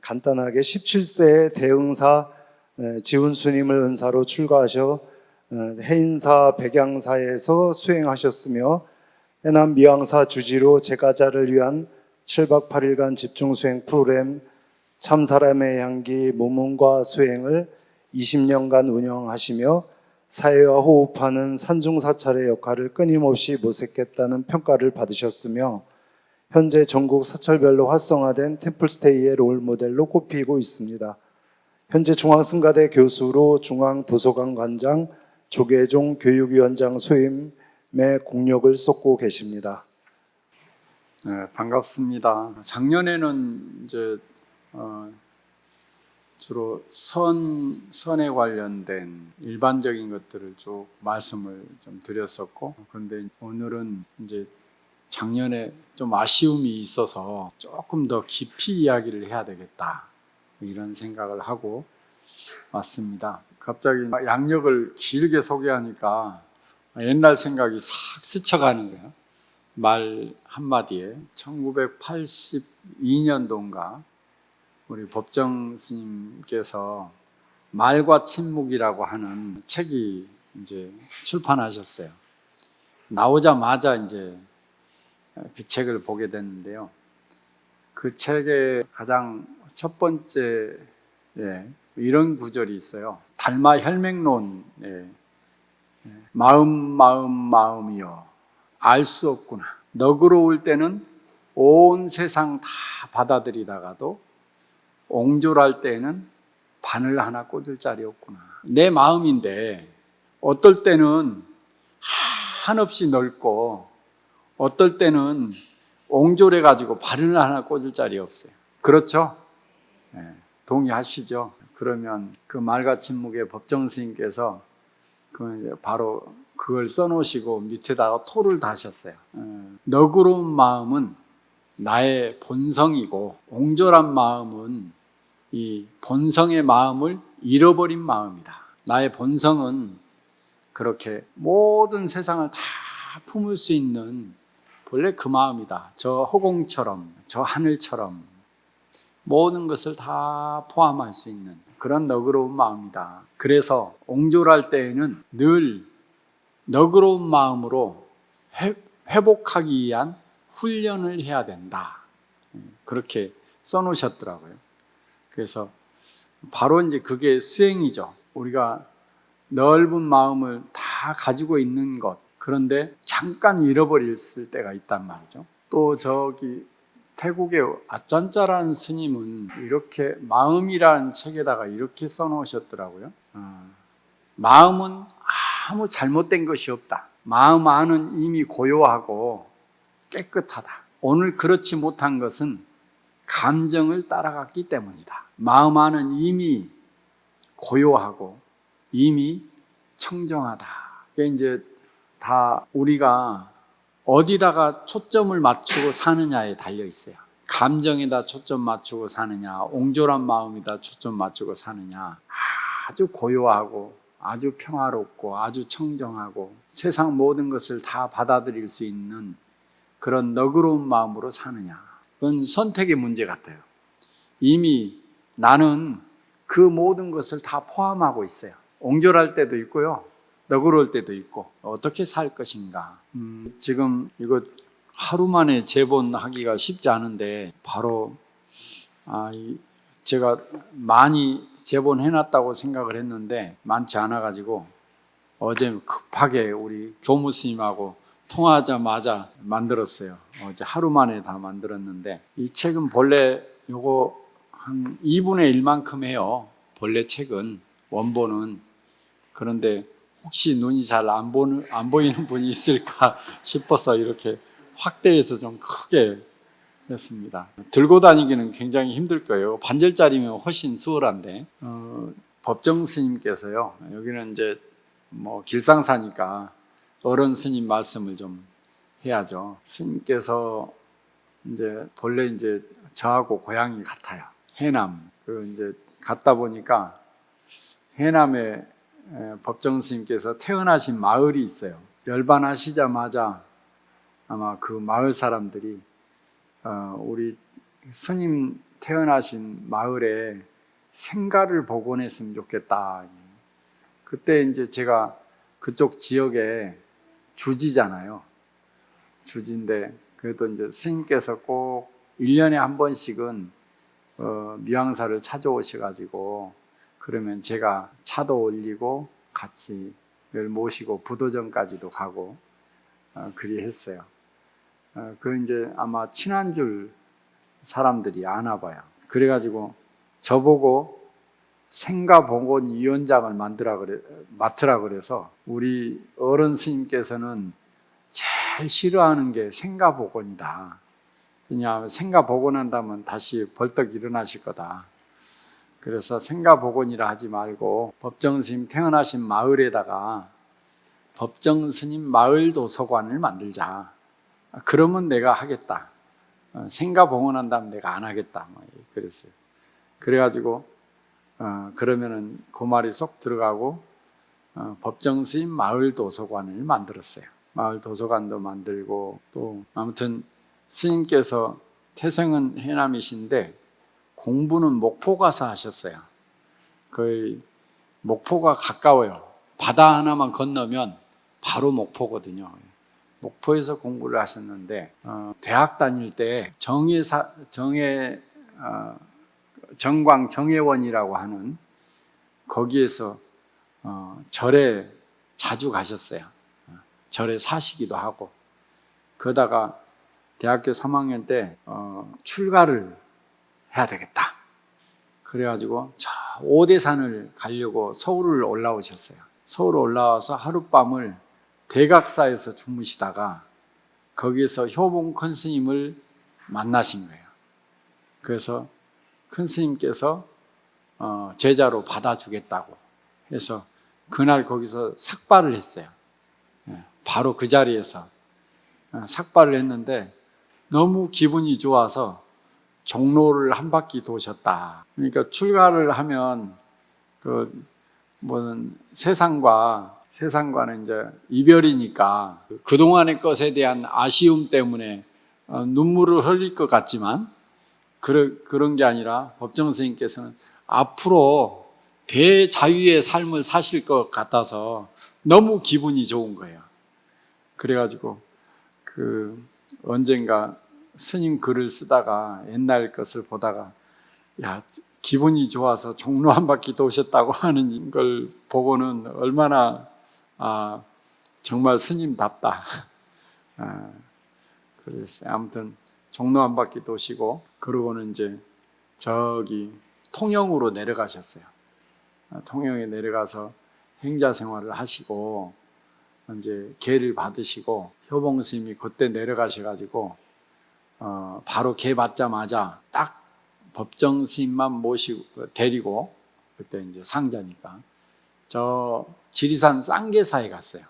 간단하게 17세에 대응사 지훈 스님을 은사로 출가하셔 해인사 백양사에서 수행하셨으며 해남 미양사 주지로 제가자를 위한 7박 8일간 집중수행 프로그램 참사람의 향기 모문과 수행을 20년간 운영하시며 사회와 호흡하는 산중사찰의 역할을 끊임없이 모색했다는 평가를 받으셨으며 현재 전국 사찰별로 활성화된 템플스테이의 롤모델로 꼽히고 있습니다. 현재 중앙승가대 교수로 중앙도서관 관장, 조계종 교육위원장 소임의 공력을 쏟고 계십니다. 네, 반갑습니다. 작년에는 이제 주로 선에 관련된 일반적인 것들을 쭉 말씀을 좀 드렸었고, 그런데 오늘은 이제 작년에 좀 아쉬움이 있어서 조금 더 깊이 이야기를 해야 되겠다, 이런 생각을 하고 왔습니다. 갑자기 양력을 길게 소개하니까 옛날 생각이 싹 스쳐가는 거예요. 말 한마디에 1982년도인가 우리 법정 스님께서 말과 침묵이라고 하는 책이 이제 출판하셨어요. 나오자마자 이제 그 책을 보게 됐는데요. 그 책의 가장 첫 번째 이런 구절이 있어요. 달마 혈맹론에 마음이여 알 수 없구나. 너그러울 때는 온 세상 다 받아들이다가도 옹졸할 때는 바늘 하나 꽂을 자리 없구나. 내 마음인데 어떨 때는 한없이 넓고 어떨 때는 옹졸해가지고 바늘 하나 꽂을 자리 없어요. 그렇죠? 네, 동의하시죠? 그러면 그 말과 침묵의 법정 스님께서 바로 그걸 써놓으시고 밑에다가 토를 다셨어요. 너그러운 마음은 나의 본성이고 옹졸한 마음은 이 본성의 마음을 잃어버린 마음이다. 나의 본성은 그렇게 모든 세상을 다 품을 수 있는 본래 그 마음이다. 저 허공처럼, 저 하늘처럼 모든 것을 다 포함할 수 있는 그런 너그러운 마음이다. 그래서 옹졸할 때에는 늘 너그러운 마음으로 회복하기 위한 훈련을 해야 된다. 그렇게 써놓으셨더라고요. 그래서 바로 이제 그게 수행이죠. 우리가 넓은 마음을 다 가지고 있는 것, 그런데 잠깐 잃어버릴 때가 있단 말이죠. 또 저기 태국의 아짠짜라는 스님은 이렇게 마음이라는 책에다가 이렇게 써놓으셨더라고요. 마음은 아무 잘못된 것이 없다. 마음 안은 이미 고요하고 깨끗하다. 오늘 그렇지 못한 것은 감정을 따라갔기 때문이다. 마음 안은 이미 고요하고 이미 청정하다. 이게 이제 다 우리가 어디다가 초점을 맞추고 사느냐에 달려 있어요. 감정에다 초점 맞추고 사느냐, 옹졸한 마음에다 초점 맞추고 사느냐, 아주 고요하고 아주 평화롭고 아주 청정하고 세상 모든 것을 다 받아들일 수 있는 그런 너그러운 마음으로 사느냐, 그건 선택의 문제 같아요. 이미 나는 그 모든 것을 다 포함하고 있어요. 옹졸할 때도 있고요, 너그러울 때도 있고, 어떻게 살 것인가. 지금 이거 하루 만에 재본하기가 쉽지 않은데 바로 제가 많이 재본해놨다고 생각을 했는데 많지 않아가지고 어제 급하게 우리 교무 스님하고 통화하자마자 만들었어요. 어제 하루 만에 다 만들었는데, 이 책은 본래 요거 한 2분의 1만큼 해요. 본래 책은, 원본은. 그런데 혹시 눈이 잘 안 보이는 분이 있을까 싶어서 이렇게 확대해서 좀 크게 했습니다. 들고 다니기는 굉장히 힘들 거예요. 반절짜리면 훨씬 수월한데, 법정 스님께서요, 여기는 이제 뭐 길상사니까 어른 스님 말씀을 좀 해야죠. 스님께서 이제 본래 이제 저하고 고향이 같아요. 해남. 그리고 이제 갔다 보니까 해남에 법정 스님께서 태어나신 마을이 있어요. 열반하시자마자 아마 그 마을 사람들이 우리 스님 태어나신 마을에 생가를 복원했으면 좋겠다. 그때 이제 제가 그쪽 지역에 주지잖아요. 주지인데 그래도 이제 스님께서 꼭 1년에 한 번씩은 미왕사를 찾아오셔가지고 그러면 제가 차도 올리고 같이 늘 모시고 부도전까지도 가고 그리 했어요. 그 이제 아마 친한 줄 사람들이 아나 봐요. 그래가지고 저보고 생가복원위원장을 맡으라 그래서 우리 어른 스님께서는 제일 싫어하는 게 생가복원이다. 왜냐하면 생가복원한다면 다시 벌떡 일어나실 거다. 그래서 생가복원이라 하지 말고 법정스님 태어나신 마을에다가 법정스님 마을 도서관을 만들자. 그러면 내가 하겠다. 생가복원한다면 내가 안 하겠다. 그랬어요. 그래가지고 그러면은 그 말이 쏙 들어가고 법정스님 마을 도서관을 만들었어요. 마을 도서관도 만들고 또 아무튼 스님께서 태생은 해남이신데 공부는 목포 가서 하셨어요. 거의 목포가 가까워요. 바다 하나만 건너면 바로 목포거든요. 목포에서 공부를 하셨는데 대학 다닐 때 정광 정예원이라고 하는 거기에서 절에 자주 가셨어요. 절에 사시기도 하고 그러다가 대학교 3학년 때 출가를 해야 되겠다. 그래가지고 저 오대산을 가려고 서울을 올라오셨어요. 서울 올라와서 하룻밤을 대각사에서 주무시다가 거기서 효봉 큰 스님을 만나신 거예요. 그래서 큰 스님께서 제자로 받아주겠다고 해서 그날 거기서 삭발을 했어요. 바로 그 자리에서 삭발을 했는데 너무 기분이 좋아서 종로를 한 바퀴 도셨다. 그러니까 출가를 하면 세상과는 이제 이별이니까 그동안의 것에 대한 아쉬움 때문에 눈물을 흘릴 것 같지만 그런 게 아니라 법정 스님께서는 앞으로 대자유의 삶을 사실 것 같아서 너무 기분이 좋은 거예요. 그래가지고 언젠가 스님 글을 쓰다가 옛날 것을 보다가 야 기분이 좋아서 종로 한 바퀴 도셨다고 하는 걸 보고는 얼마나 정말 스님답다. 그랬어요. 아무튼 종로 한 바퀴 도시고 그러고는 이제 저기 통영으로 내려가셨어요. 통영에 내려가서 행자 생활을 하시고 이제 계를 받으시고 효봉 스님이 그때 내려가셔가지고 바로 계 받자마자 딱 법정 스님만 모시고 데리고 그때 이제 상자니까 저 지리산 쌍계사에 갔어요.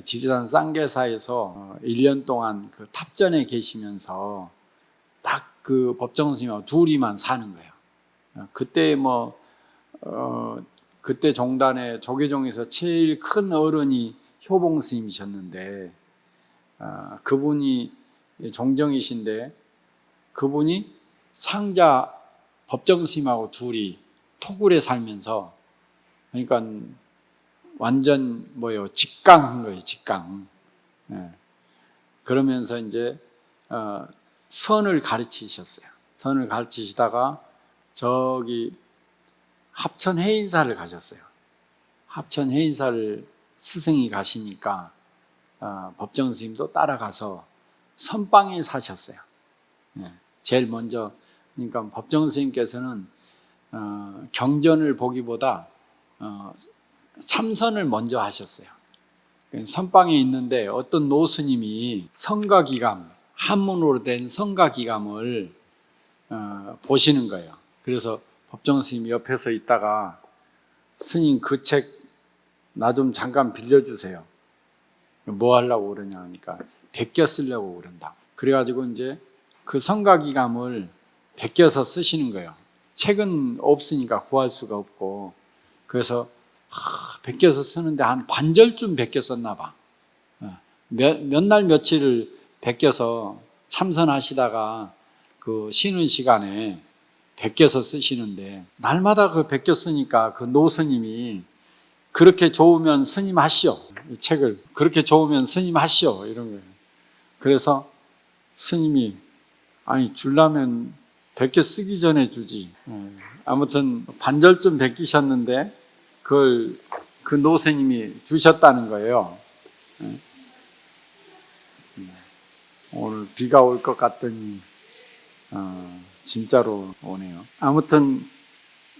지리산 쌍계사에서 1년 동안 그 탑전에 계시면서 딱 그 법정 스님하고 둘이만 사는 거예요. 그때 그때 종단에 조계종에서 제일 큰 어른이 효봉 스님이셨는데 그분이 종정이신데 그분이 상자 법정 스님하고 둘이 토굴에 살면서 그러니까 완전 직강한 거예요. 직강. 그러면서 이제 선을 가르치셨어요. 선을 가르치시다가 저기 합천 해인사를 가셨어요. 합천 해인사를 스승이 가시니까 법정 스님도 따라가서 선방에 사셨어요. 제일 먼저 그러니까 법정 스님께서는 경전을 보기보다 참선을 먼저 하셨어요. 선방에 있는데 어떤 노스님이 성가기감 한문으로 된 성가기감을 보시는 거예요. 그래서 법정 스님이 옆에서 있다가 스님 그 책 나 좀 잠깐 빌려주세요. 뭐 하려고 그러냐 하니까 베껴 쓰려고 그런다. 그래가지고 이제 그 성가기감을 베껴서 쓰시는 거예요. 책은 없으니까 구할 수가 없고 그래서 베껴서 쓰는데 한 반절쯤 베껴 썼나 봐. 몇 날 며칠을 베껴서 참선하시다가 그 쉬는 시간에 베껴서 쓰시는데 날마다 그 베껴 쓰니까 그 노스님이 그렇게 좋으면 스님 하시오. 이 책을 그렇게 좋으면 스님 하시오. 이런 거예요. 그래서 스님이 아니 주려면 베껴 쓰기 전에 주지. 아무튼 반절쯤 베끼셨는데 그걸 그 노스님이 주셨다는 거예요. 오늘 비가 올 것 같더니 진짜로 오네요. 아무튼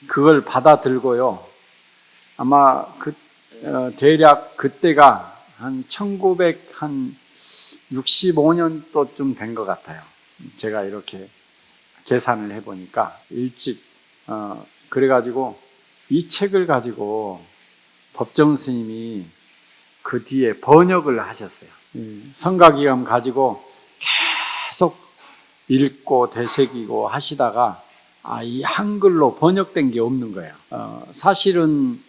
그걸 받아 들고요. 아마 대략 그때가 한 1965년도쯤 된 것 같아요. 제가 이렇게 계산을 해보니까 일찍 그래가지고 이 책을 가지고 법정 스님이 그 뒤에 번역을 하셨어요. 성가기감 가지고 계속 읽고 되새기고 하시다가 이 한글로 번역된 게 없는 거예요. 사실은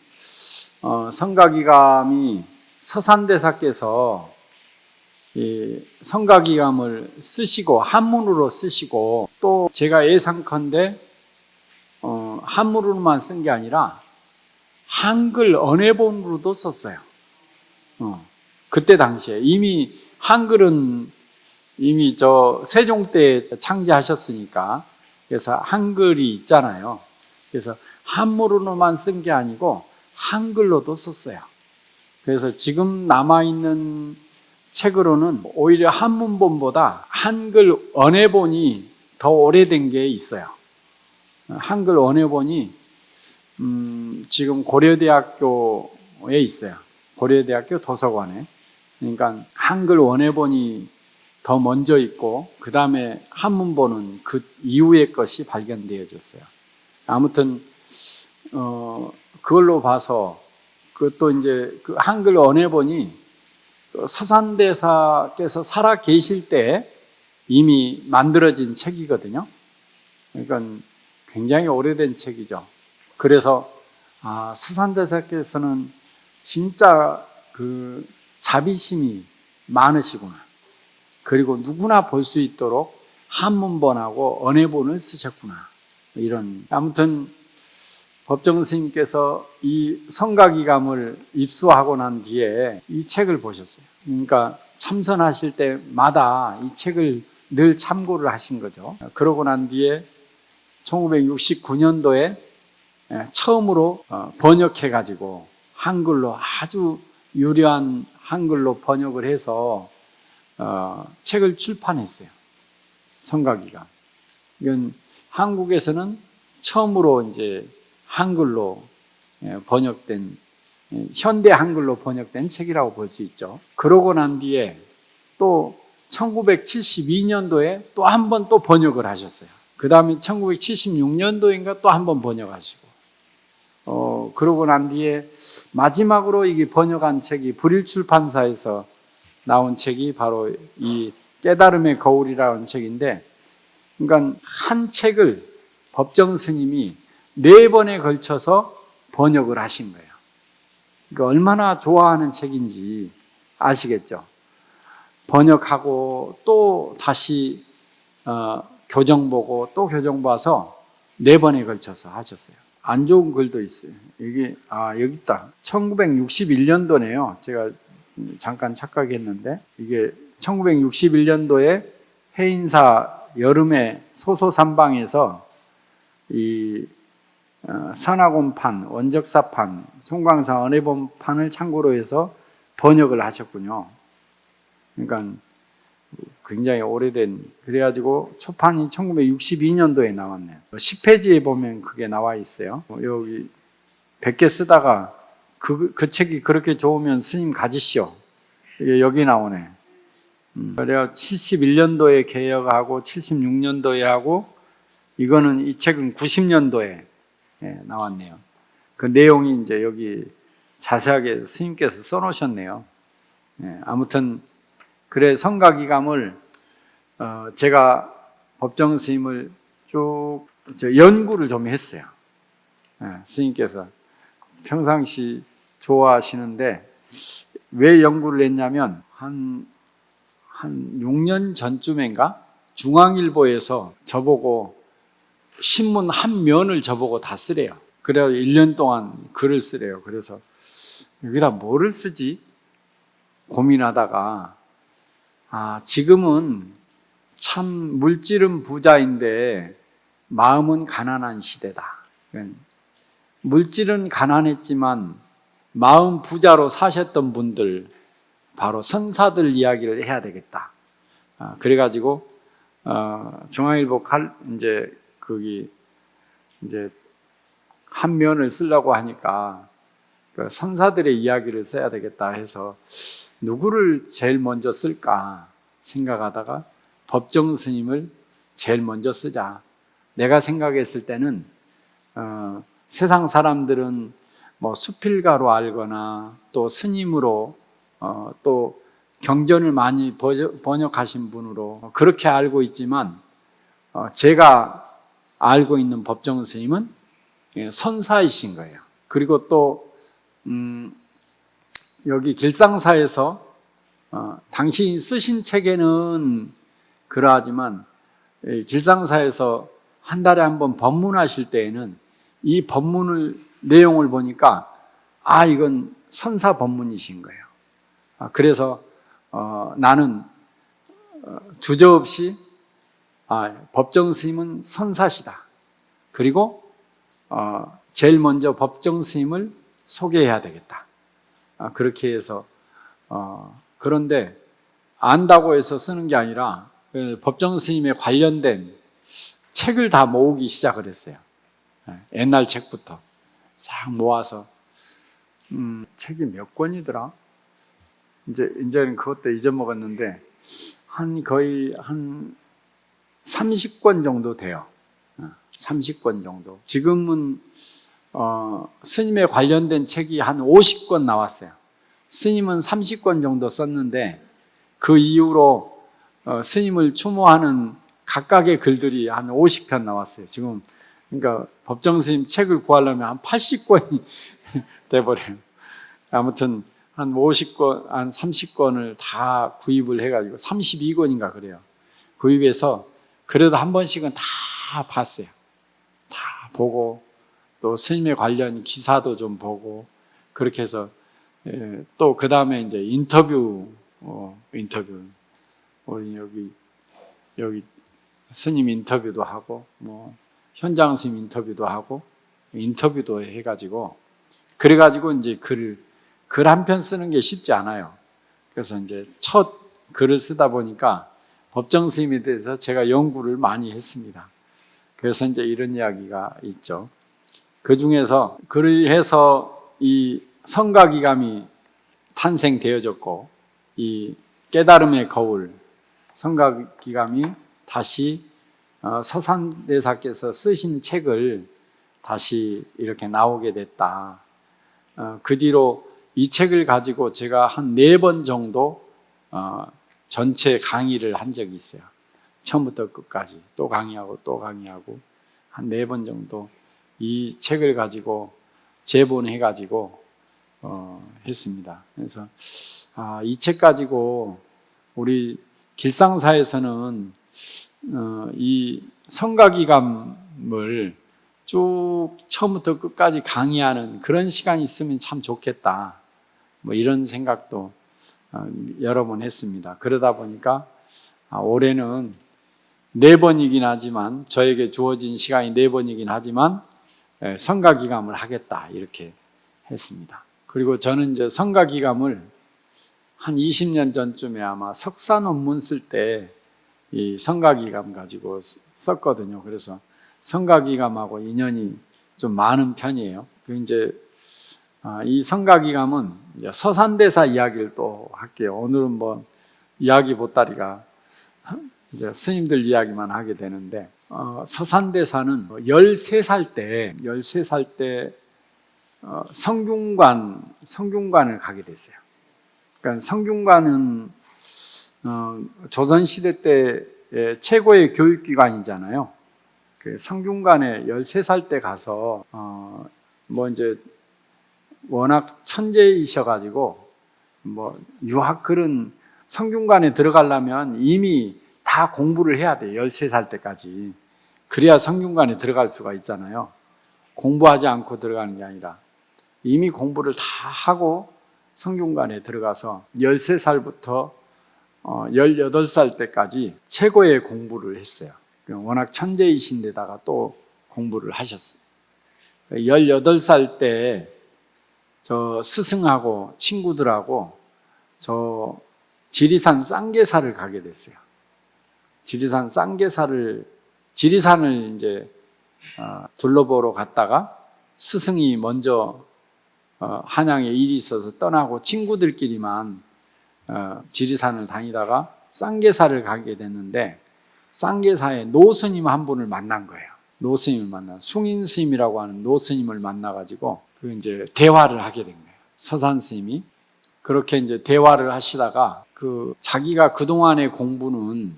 성가기감이 서산대사께서 이 성가기감을 쓰시고 한문으로 쓰시고 또 제가 예상컨대 한문으로만 쓴 게 아니라 한글 언해본으로도 썼어요. 그때 당시에 이미 한글은 이미 세종 때 창제하셨으니까 그래서 한글이 있잖아요. 그래서 한문으로만 쓴 게 아니고 한글로도 썼어요. 그래서 지금 남아있는 책으로는 오히려 한문본보다 한글 언해본이 더 오래된 게 있어요. 한글 언해본이 지금 고려대학교에 있어요. 고려대학교 도서관에. 그러니까 한글 원해본이 더 먼저 있고 그 다음에 한문본은 그 이후의 것이 발견되어졌어요. 아무튼 그걸로 봐서 그것도 이제 그 한글 언해본이 서산대사께서 살아 계실 때 이미 만들어진 책이거든요. 그러니까 굉장히 오래된 책이죠. 그래서 서산대사께서는 진짜 그 자비심이 많으시구나. 그리고 누구나 볼 수 있도록 한문본하고 언해본을 쓰셨구나. 이런 아무튼 법정 스님께서 이 성가기감을 입수하고 난 뒤에 이 책을 보셨어요. 그러니까 참선하실 때마다 이 책을 늘 참고를 하신 거죠. 그러고 난 뒤에 1969년도에 처음으로 번역해가지고 한글로 아주 유려한 한글로 번역을 해서 책을 출판했어요. 성가기감. 이건 한국에서는 처음으로 이제 한글로 번역된 현대 한글로 번역된 책이라고 볼 수 있죠. 그러고 난 뒤에 또 1972년도에 또 한 번 또 번역을 하셨어요. 그 다음에 1976년도인가 또 한 번 번역하시고 그러고 난 뒤에 마지막으로 이게 번역한 책이 불일출판사에서 나온 책이 바로 이 깨달음의 거울이라는 책인데, 그러니까 한 책을 법정 스님이 4번에 걸쳐서 번역을 하신 거예요. 그러니까 얼마나 좋아하는 책인지 아시겠죠? 번역하고 또 다시 교정 보고 또 교정 봐서 4번에 걸쳐서 하셨어요. 안 좋은 글도 있어요. 이게 여기 있다. 1961년도네요. 제가 잠깐 착각했는데 이게 1961년도에 해인사 여름에 소소삼방에서 이 선화곤판, 원적사판, 송광사 언해본판을 참고로 해서 번역을 하셨군요. 그러니까 굉장히 오래된, 그래가지고 초판이 1962년도에 나왔네요. 10페이지에 보면 그게 나와 있어요. 여기 100개 쓰다가 그 책이 그렇게 좋으면 스님 가지시오. 이게 여기 나오네. 그래야 71년도에 개역하고 76년도에 하고, 이거는 이 책은 90년도에 나왔네요. 그 내용이 이제 여기 자세하게 스님께서 써놓으셨네요. 아무튼 그래 성가기감을 제가 법정 스님을 쭉 연구를 좀 했어요. 스님께서 평상시 좋아하시는데 왜 연구를 했냐면 한 6년 전쯤인가 중앙일보에서 저보고 신문 한 면을 저보고 다 쓰래요. 그래서 1년 동안 글을 쓰래요. 그래서 여기다 뭐를 쓰지? 고민하다가 지금은 참 물질은 부자인데 마음은 가난한 시대다. 물질은 가난했지만 마음 부자로 사셨던 분들, 바로 선사들 이야기를 해야 되겠다. 그래가지고 중앙일보 거기 한 면을 쓰려고 하니까 그 선사들의 이야기를 써야 되겠다 해서 누구를 제일 먼저 쓸까 생각하다가 법정 스님을 제일 먼저 쓰자. 내가 생각했을 때는 세상 사람들은 뭐 수필가로 알거나 또 스님으로 또 경전을 많이 번역하신 분으로 그렇게 알고 있지만 제가 알고 있는 법정 스님은 선사이신 거예요. 그리고 또 여기 길상사에서 당신이 쓰신 책에는 그러하지만 길상사에서 한 달에 한 번 법문하실 때에는 이 법문을 내용을 보니까 이건 선사 법문이신 거예요. 그래서 나는 주저없이 법정 스님은 선사시다. 그리고 제일 먼저 법정 스님을 소개해야 되겠다. 그렇게 해서 그런데 안다고 해서 쓰는 게 아니라 법정 스님에 관련된 책을 다 모으기 시작을 했어요. 옛날 책부터 싹 모아서 책이 몇 권이더라? 이제는 그것도 잊어먹었는데 거의 한 30권 정도 돼요. 30권 정도. 지금은 스님에 관련된 책이 한 50권 나왔어요. 스님은 30권 정도 썼는데 그 이후로 스님을 추모하는 각각의 글들이 한 50편 나왔어요. 지금 그러니까 법정 스님 책을 구하려면 한 80권이 돼버려요. 아무튼 한 50권, 한 30권을 다 구입을 해가지고 32권인가 그래요. 구입해서 그래도 한 번씩은 다 봤어요. 다 보고 또 스님에 관련 기사도 좀 보고 그렇게 해서 또 그 다음에 이제 인터뷰 우리 여기 스님 인터뷰도 하고 뭐 현장 스님 인터뷰도 하고 인터뷰도 해가지고 그래가지고 이제 글 한 편 쓰는 게 쉽지 않아요. 그래서 이제 첫 글을 쓰다 보니까 법정 스님에 대해서 제가 연구를 많이 했습니다. 그래서 이제 이런 이야기가 있죠. 그 중에서 그리해서 이 성가기감이 탄생되어졌고 이 깨달음의 거울 성가기감이 다시 서산대사께서 쓰신 책을 다시 이렇게 나오게 됐다. 그 뒤로 이 책을 가지고 제가 한 4번 정도 전체 강의를 한 적이 있어요. 처음부터 끝까지 또 강의하고 또 강의하고 한 4번 정도 이 책을 가지고 재본해가지고 했습니다. 그래서 이 책 가지고 우리 길상사에서는 이 성가기감을 쭉 처음부터 끝까지 강의하는 그런 시간이 있으면 참 좋겠다. 뭐 이런 생각도 여러 번 했습니다. 그러다 보니까 올해는 4번이긴 하지만 저에게 주어진 시간이 4번이긴 하지만 성가기감을 하겠다 이렇게 했습니다. 그리고 저는 이제 성가기감을 한 20년 전쯤에 아마 석사 논문 쓸 때 이 성가기감 가지고 썼거든요. 그래서 성가기감하고 인연이 좀 많은 편이에요. 이제 이 성가기감은 이제 서산대사 이야기를 또 할게요. 오늘은 뭐 이야기 보따리가 이제 스님들 이야기만 하게 되는데 서산대사는 13살 때 성균관을 가게 됐어요. 그러니까 성균관은 조선시대 때 최고의 교육기관이잖아요. 그 성균관에 13살 때 가서 뭐 이제 워낙 천재이셔가지고 뭐 유학글은 성균관에 들어가려면 이미 다 공부를 해야 돼요. 13살 때까지. 그래야 성균관에 들어갈 수가 있잖아요. 공부하지 않고 들어가는 게 아니라 이미 공부를 다 하고 성균관에 들어가서 13살부터 18살 때까지 최고의 공부를 했어요. 워낙 천재이신데다가 또 공부를 하셨어요. 18살 때 저 스승하고 친구들하고 저 지리산 쌍계사를 가게 됐어요. 지리산을 이제 둘러보러 갔다가 스승이 먼저 한양에 일이 있어서 떠나고 친구들끼리만 지리산을 다니다가 쌍계사를 가게 됐는데 쌍계사에 노스님 한 분을 만난 거예요. 숭인스님이라고 하는 노스님을 만나가지고 그 이제 대화를 하게 된 거예요. 서산 스님이 그렇게 이제 대화를 하시다가 그 자기가 그동안의 공부는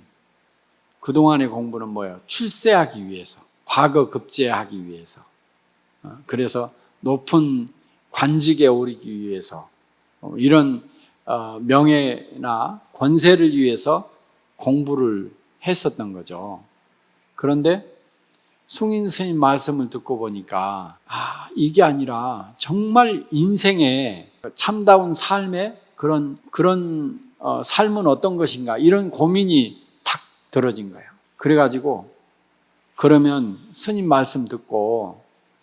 뭐예요? 출세하기 위해서, 과거 급제하기 위해서, 그래서 높은 관직에 오르기 위해서, 이런 명예나 권세를 위해서 공부를 했었던 거죠. 그런데 숭인 스님 말씀을 듣고 보니까 이게 아니라 정말 인생의 참다운 삶의 그런 삶은 어떤 것인가 이런 고민이 탁 들어진 거예요. 그래가지고 그러면 스님 말씀 듣고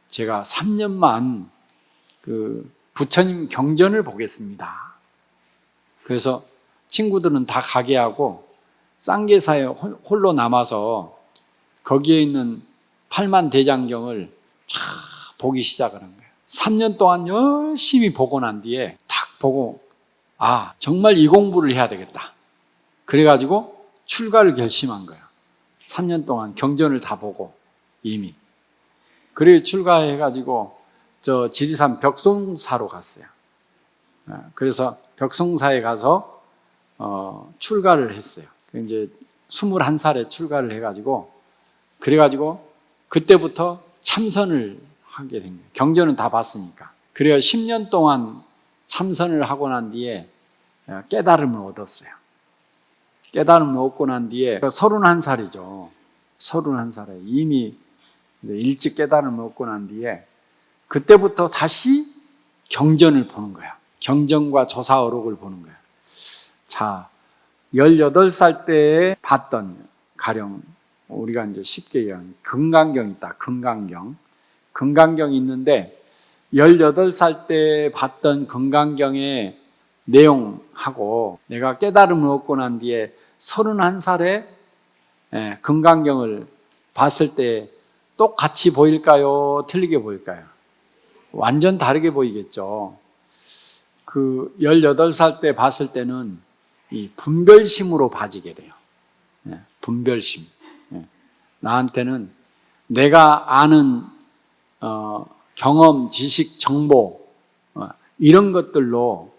제가 3년만 그 부처님 경전을 보겠습니다. 그래서 친구들은 다 가게 하고 쌍계사에 홀로 남아서 거기에 있는 8만 대장경을 쫙 보기 시작을 한 거예요. 3년 동안 열심히 보고 난 뒤에 딱 보고 정말 이 공부를 해야 되겠다. 그래가지고 출가를 결심한 거예요. 3년 동안 경전을 다 보고 이미. 그래 출가해가지고 저 지리산 벽송사로 갔어요. 그래서 벽송사에 가서 출가를 했어요. 이제 21살에 출가를 해가지고 그래가지고 그때부터 참선을 하게 된 거예요. 경전은 다 봤으니까. 그래야 10년 동안 참선을 하고 난 뒤에 깨달음을 얻었어요. 깨달음을 얻고 난 뒤에 31살이죠. 31살에 이미 일찍 깨달음을 얻고 난 뒤에 그때부터 다시 경전을 보는 거예요. 경전과 조사어록을 보는 거예요. 자, 18살 때에 봤던 가령 우리가 이제 쉽게 얘기하는 금강경 있다. 금강경이 있는데 18살 때 봤던 금강경의 내용하고 내가 깨달음을 얻고 난 뒤에 31살에 금강경을 봤을 때 똑같이 보일까요? 틀리게 보일까요? 완전 다르게 보이겠죠. 그 18살 때 봤을 때는 이 분별심으로 봐지게 돼요. 분별심. 나한테는 내가 아는 경험, 지식, 정보 이런 것들로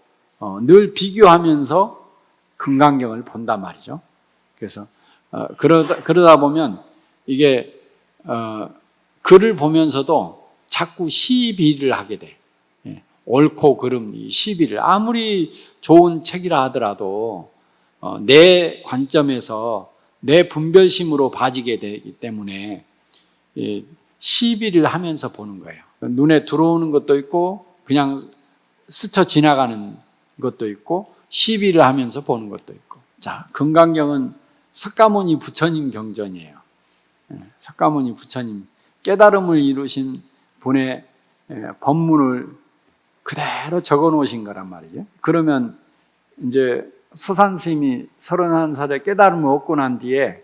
늘 비교하면서 금강경을 본단 말이죠. 그래서 그러다 보면 이게 글을 보면서도 자꾸 시비를 하게 돼. 옳고 그름 이 시비를 아무리 좋은 책이라 하더라도 내 관점에서 내 분별심으로 봐지게 되기 때문에 시비를 하면서 보는 거예요. 눈에 들어오는 것도 있고 그냥 스쳐 지나가는 것도 있고 시비를 하면서 보는 것도 있고. 자, 금강경은 석가모니 부처님 경전이에요. 석가모니 부처님 깨달음을 이루신 분의 법문을 그대로 적어 놓으신 거란 말이죠. 그러면 이제 서산 스님이 31살에 깨달음을 얻고 난 뒤에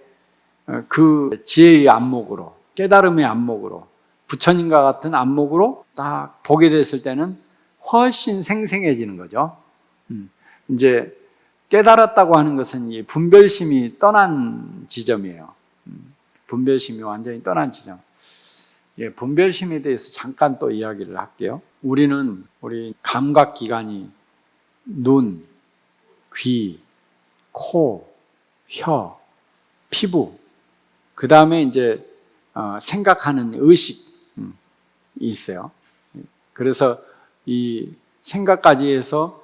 그 지혜의 안목으로, 깨달음의 안목으로, 부처님과 같은 안목으로 딱 보게 됐을 때는 훨씬 생생해지는 거죠. 이제 깨달았다고 하는 것은 이 분별심이 떠난 지점이에요. 분별심이 완전히 떠난 지점. 분별심에 대해서 잠깐 또 이야기를 할게요. 우리 감각기관이 눈, 귀, 코, 혀, 피부, 그 다음에 이제 생각하는 의식이 있어요. 그래서 이 생각까지 해서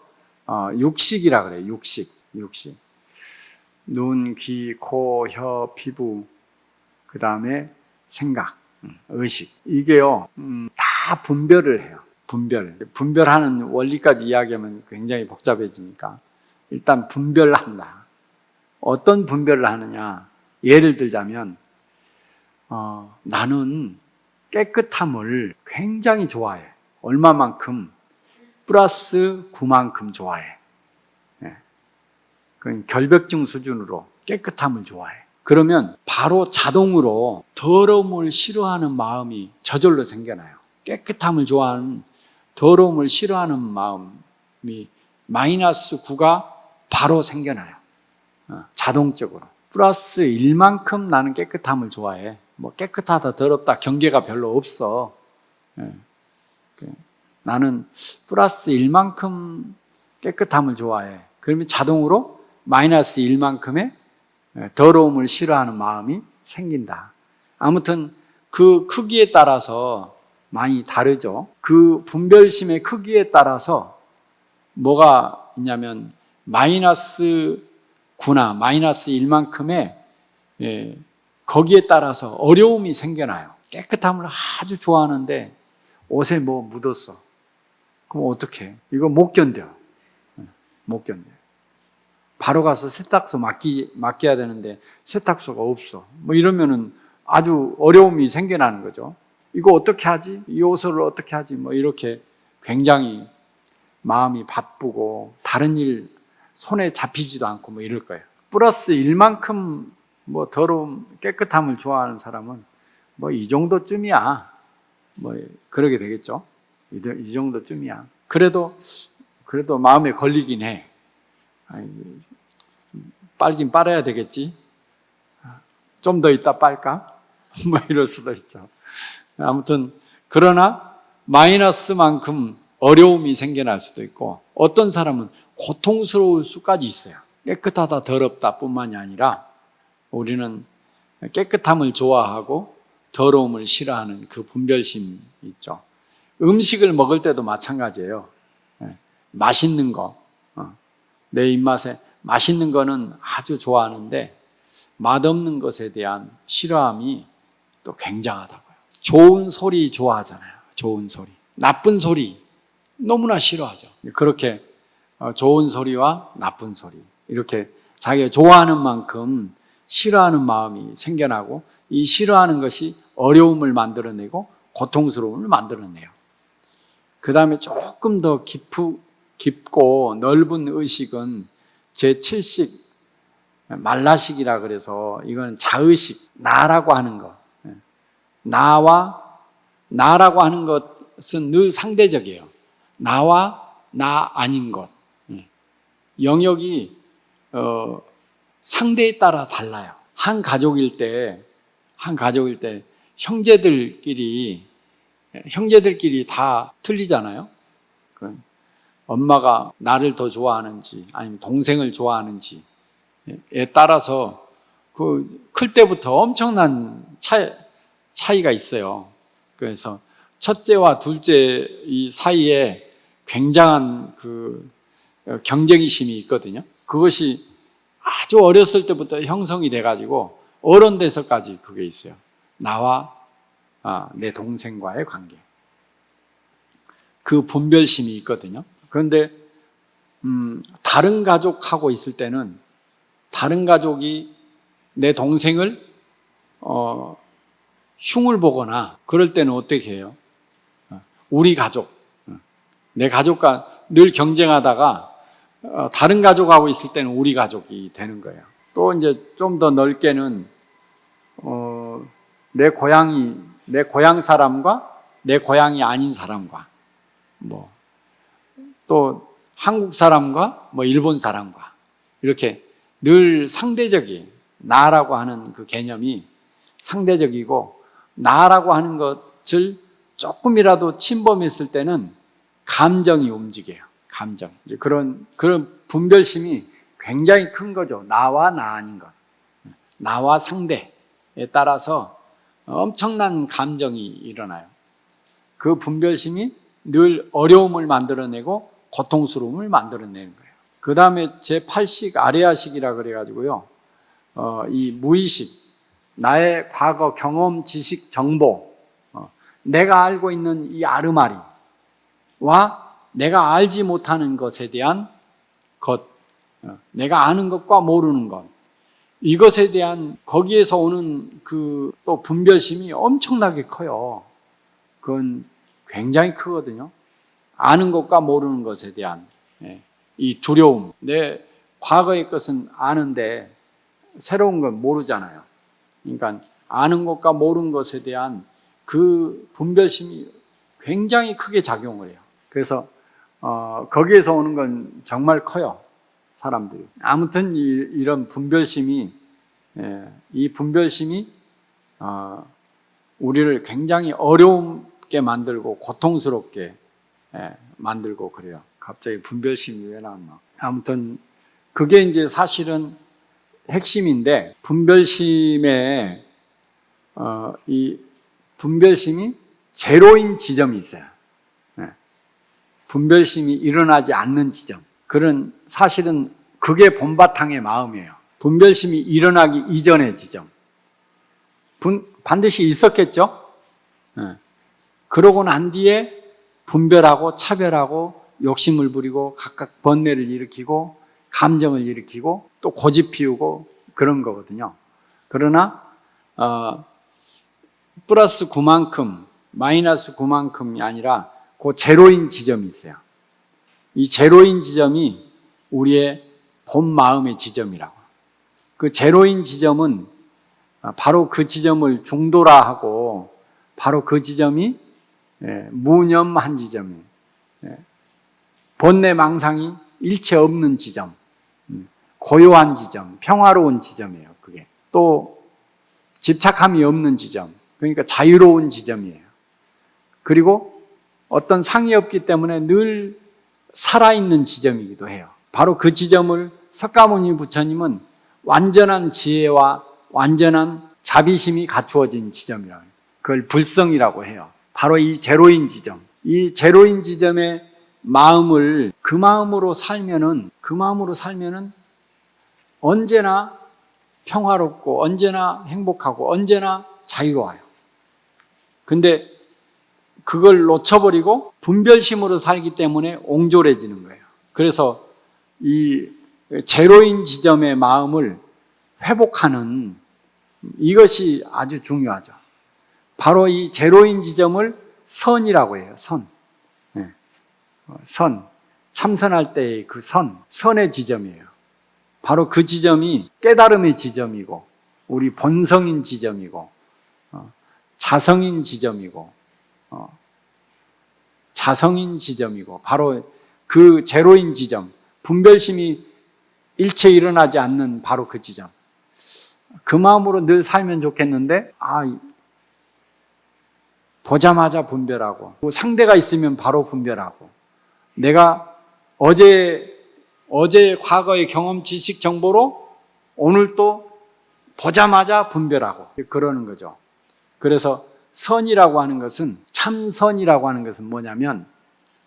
육식이라 그래요. 육식. 눈, 귀, 코, 혀, 피부, 그 다음에 생각, 의식. 이게요, 다 분별을 해요. 분별하는 원리까지 이야기하면 굉장히 복잡해지니까 일단 분별한다. 어떤 분별을 하느냐? 예를 들자면 나는 깨끗함을 굉장히 좋아해. 얼마만큼? 플러스 9만큼 좋아해. 그건 결벽증 수준으로 깨끗함을 좋아해. 그러면 바로 자동으로 더러움을 싫어하는 마음이 저절로 생겨나요. 깨끗함을 좋아하는, 더러움을 싫어하는 마음이 마이너스 9가 바로 생겨나요. 자동적으로. 플러스 1만큼 나는 깨끗함을 좋아해. 뭐 깨끗하다 더럽다 경계가 별로 없어. 나는 플러스 1만큼 깨끗함을 좋아해. 그러면 자동으로 마이너스 1만큼의 더러움을 싫어하는 마음이 생긴다. 아무튼 그 크기에 따라서 많이 다르죠. 그 분별심의 크기에 따라서 뭐가 있냐면 마이너스 9나 마이너스 1만큼의 거기에 따라서 어려움이 생겨나요. 깨끗함을 아주 좋아하는데 옷에 뭐 묻었어. 그럼 어떡해? 이거 못 견뎌. 못 견뎌. 바로 가서 세탁소 맡겨야 되는데 세탁소가 없어. 뭐 이러면은 아주 어려움이 생겨나는 거죠. 이거 어떻게 하지? 이 옷을 어떻게 하지? 뭐 이렇게 굉장히 마음이 바쁘고 다른 일 손에 잡히지도 않고 뭐 이럴 거예요. 플러스 1만큼 뭐 더러움, 깨끗함을 좋아하는 사람은 뭐 이 정도쯤이야. 뭐 그러게 되겠죠. 이 정도쯤이야. 그래도 마음에 걸리긴 해. 빨긴 빨아야 되겠지. 좀 더 있다 빨까? 뭐 이럴 수도 있죠. 아무튼 그러나 마이너스만큼 어려움이 생겨날 수도 있고 어떤 사람은 고통스러울 수까지 있어요. 깨끗하다 더럽다 뿐만이 아니라 우리는 깨끗함을 좋아하고 더러움을 싫어하는 그 분별심이 있죠. 음식을 먹을 때도 마찬가지예요. 맛있는 거, 내 입맛에 맛있는 거는 아주 좋아하는데 맛없는 것에 대한 싫어함이 또 굉장하다고요. 좋은 소리 좋아하잖아요. 좋은 소리. 나쁜 소리 너무나 싫어하죠. 그렇게 좋은 소리와 나쁜 소리 이렇게 자기가 좋아하는 만큼 싫어하는 마음이 생겨나고 이 싫어하는 것이 어려움을 만들어내고 고통스러움을 만들어내요. 그 다음에 조금 더 깊고 넓은 의식은 제7식 말라식이라 그래서 이건 자의식, 나라고 하는 것. 나라고 하는 것은 늘 상대적이에요. 나와 나 아닌 것. 영역이 상대에 따라 달라요. 한 가족일 때 형제들끼리 다 틀리잖아요. 엄마가 나를 더 좋아하는지 아니면 동생을 좋아하는지에 따라서 클 때부터 엄청난 차이가 있어요. 그래서 첫째와 둘째 이 사이에 굉장한 경쟁심이 있거든요. 그것이 아주 어렸을 때부터 형성이 돼가지고 어른 돼서까지 그게 있어요. 나와 내 동생과의 관계. 그 분별심이 있거든요. 그런데 다른 가족하고 있을 때는 다른 가족이 내 동생을 흉을 보거나 그럴 때는 어떻게 해요? 우리 가족, 내 가족과 늘 경쟁하다가 다른 가족하고 있을 때는 우리 가족이 되는 거예요. 또 이제 좀 더 넓게는 내 고향 사람과 내 고향이 아닌 사람과 또 한국 사람과 일본 사람과 이렇게 늘 상대적이 나라고 하는 그 개념이 상대적이고 나라고 하는 것을 조금이라도 침범했을 때는 감정이 움직여요. 감정. 이제 그런 분별심이 굉장히 큰 거죠. 나와 나 아닌 것. 나와 상대에 따라서 엄청난 감정이 일어나요. 그 분별심이 늘 어려움을 만들어내고 고통스러움을 만들어내는 거예요. 그 다음에 제8식 아레아식이라 그래가지고요. 이 무의식, 나의 과거 경험, 지식, 정보, 내가 알고 있는 이 아르마리와 내가 알지 못하는 것에 대한 것, 내가 아는 것과 모르는 것, 이것에 대한 거기에서 오는 그 또 분별심이 엄청나게 커요. 그건 굉장히 크거든요. 아는 것과 모르는 것에 대한 이 두려움. 내 과거의 것은 아는데 새로운 건 모르잖아요. 그러니까 아는 것과 모르는 것에 대한 그 분별심이 굉장히 크게 작용을 해요. 그래서 거기에서 오는 건 정말 커요. 사람들이. 아무튼 이런 분별심이 이 분별심이 우리를 굉장히 어렵게 만들고 고통스럽게 만들고 그래요. 갑자기 분별심이 왜 나왔나? 아무튼 그게 이제 사실은 핵심인데 분별심에 이 분별심이 제로인 지점이 있어요. 분별심이 일어나지 않는 지점. 그런 사실은 그게 본바탕의 마음이에요. 분별심이 일어나기 이전의 지점. 반드시 있었겠죠? 그러고 난 뒤에 분별하고 차별하고 욕심을 부리고 각각 번뇌를 일으키고 감정을 일으키고 또 고집 피우고 그런 거거든요. 그러나 플러스 9만큼 마이너스 9만큼이 아니라 그 제로인 지점이 있어요. 이 제로인 지점이 우리의 본 마음의 지점이라고. 그 제로인 지점은 바로 그 지점을 중도라 하고 바로 그 지점이 무념한 지점이에요. 번뇌 망상이 일체 없는 지점, 고요한 지점, 평화로운 지점이에요. 그게 또 집착함이 없는 지점, 그러니까 자유로운 지점이에요. 그리고 어떤 상이 없기 때문에 늘 살아있는 지점이기도 해요. 바로 그 지점을 석가모니 부처님은 완전한 지혜와 완전한 자비심이 갖추어진 지점이라고 해요. 그걸 불성이라고 해요. 바로 이 제로인 지점. 이 제로인 지점의 마음을 그 마음으로 살면은 언제나 평화롭고 언제나 행복하고 언제나 자유로워요. 근데 그걸 놓쳐버리고 분별심으로 살기 때문에 옹졸해지는 거예요. 그래서 이 제로인 지점의 마음을 회복하는 이것이 아주 중요하죠. 바로 이 제로인 지점을 선이라고 해요. 선. 참선할 때의 그 선의 지점이에요. 바로 그 지점이 깨달음의 지점이고 우리 본성인 지점이고 자성인 지점이고 자성인 지점이고 바로 그 제로인 지점, 분별심이 일체 일어나지 않는 바로 그 지점. 그 마음으로 늘 살면 좋겠는데 보자마자 분별하고 상대가 있으면 바로 분별하고 내가 어제 과거의 경험, 지식, 정보로 오늘 또 보자마자 분별하고 그러는 거죠. 그래서 선이라고 하는 것은 참선이라고 하는 것은 뭐냐면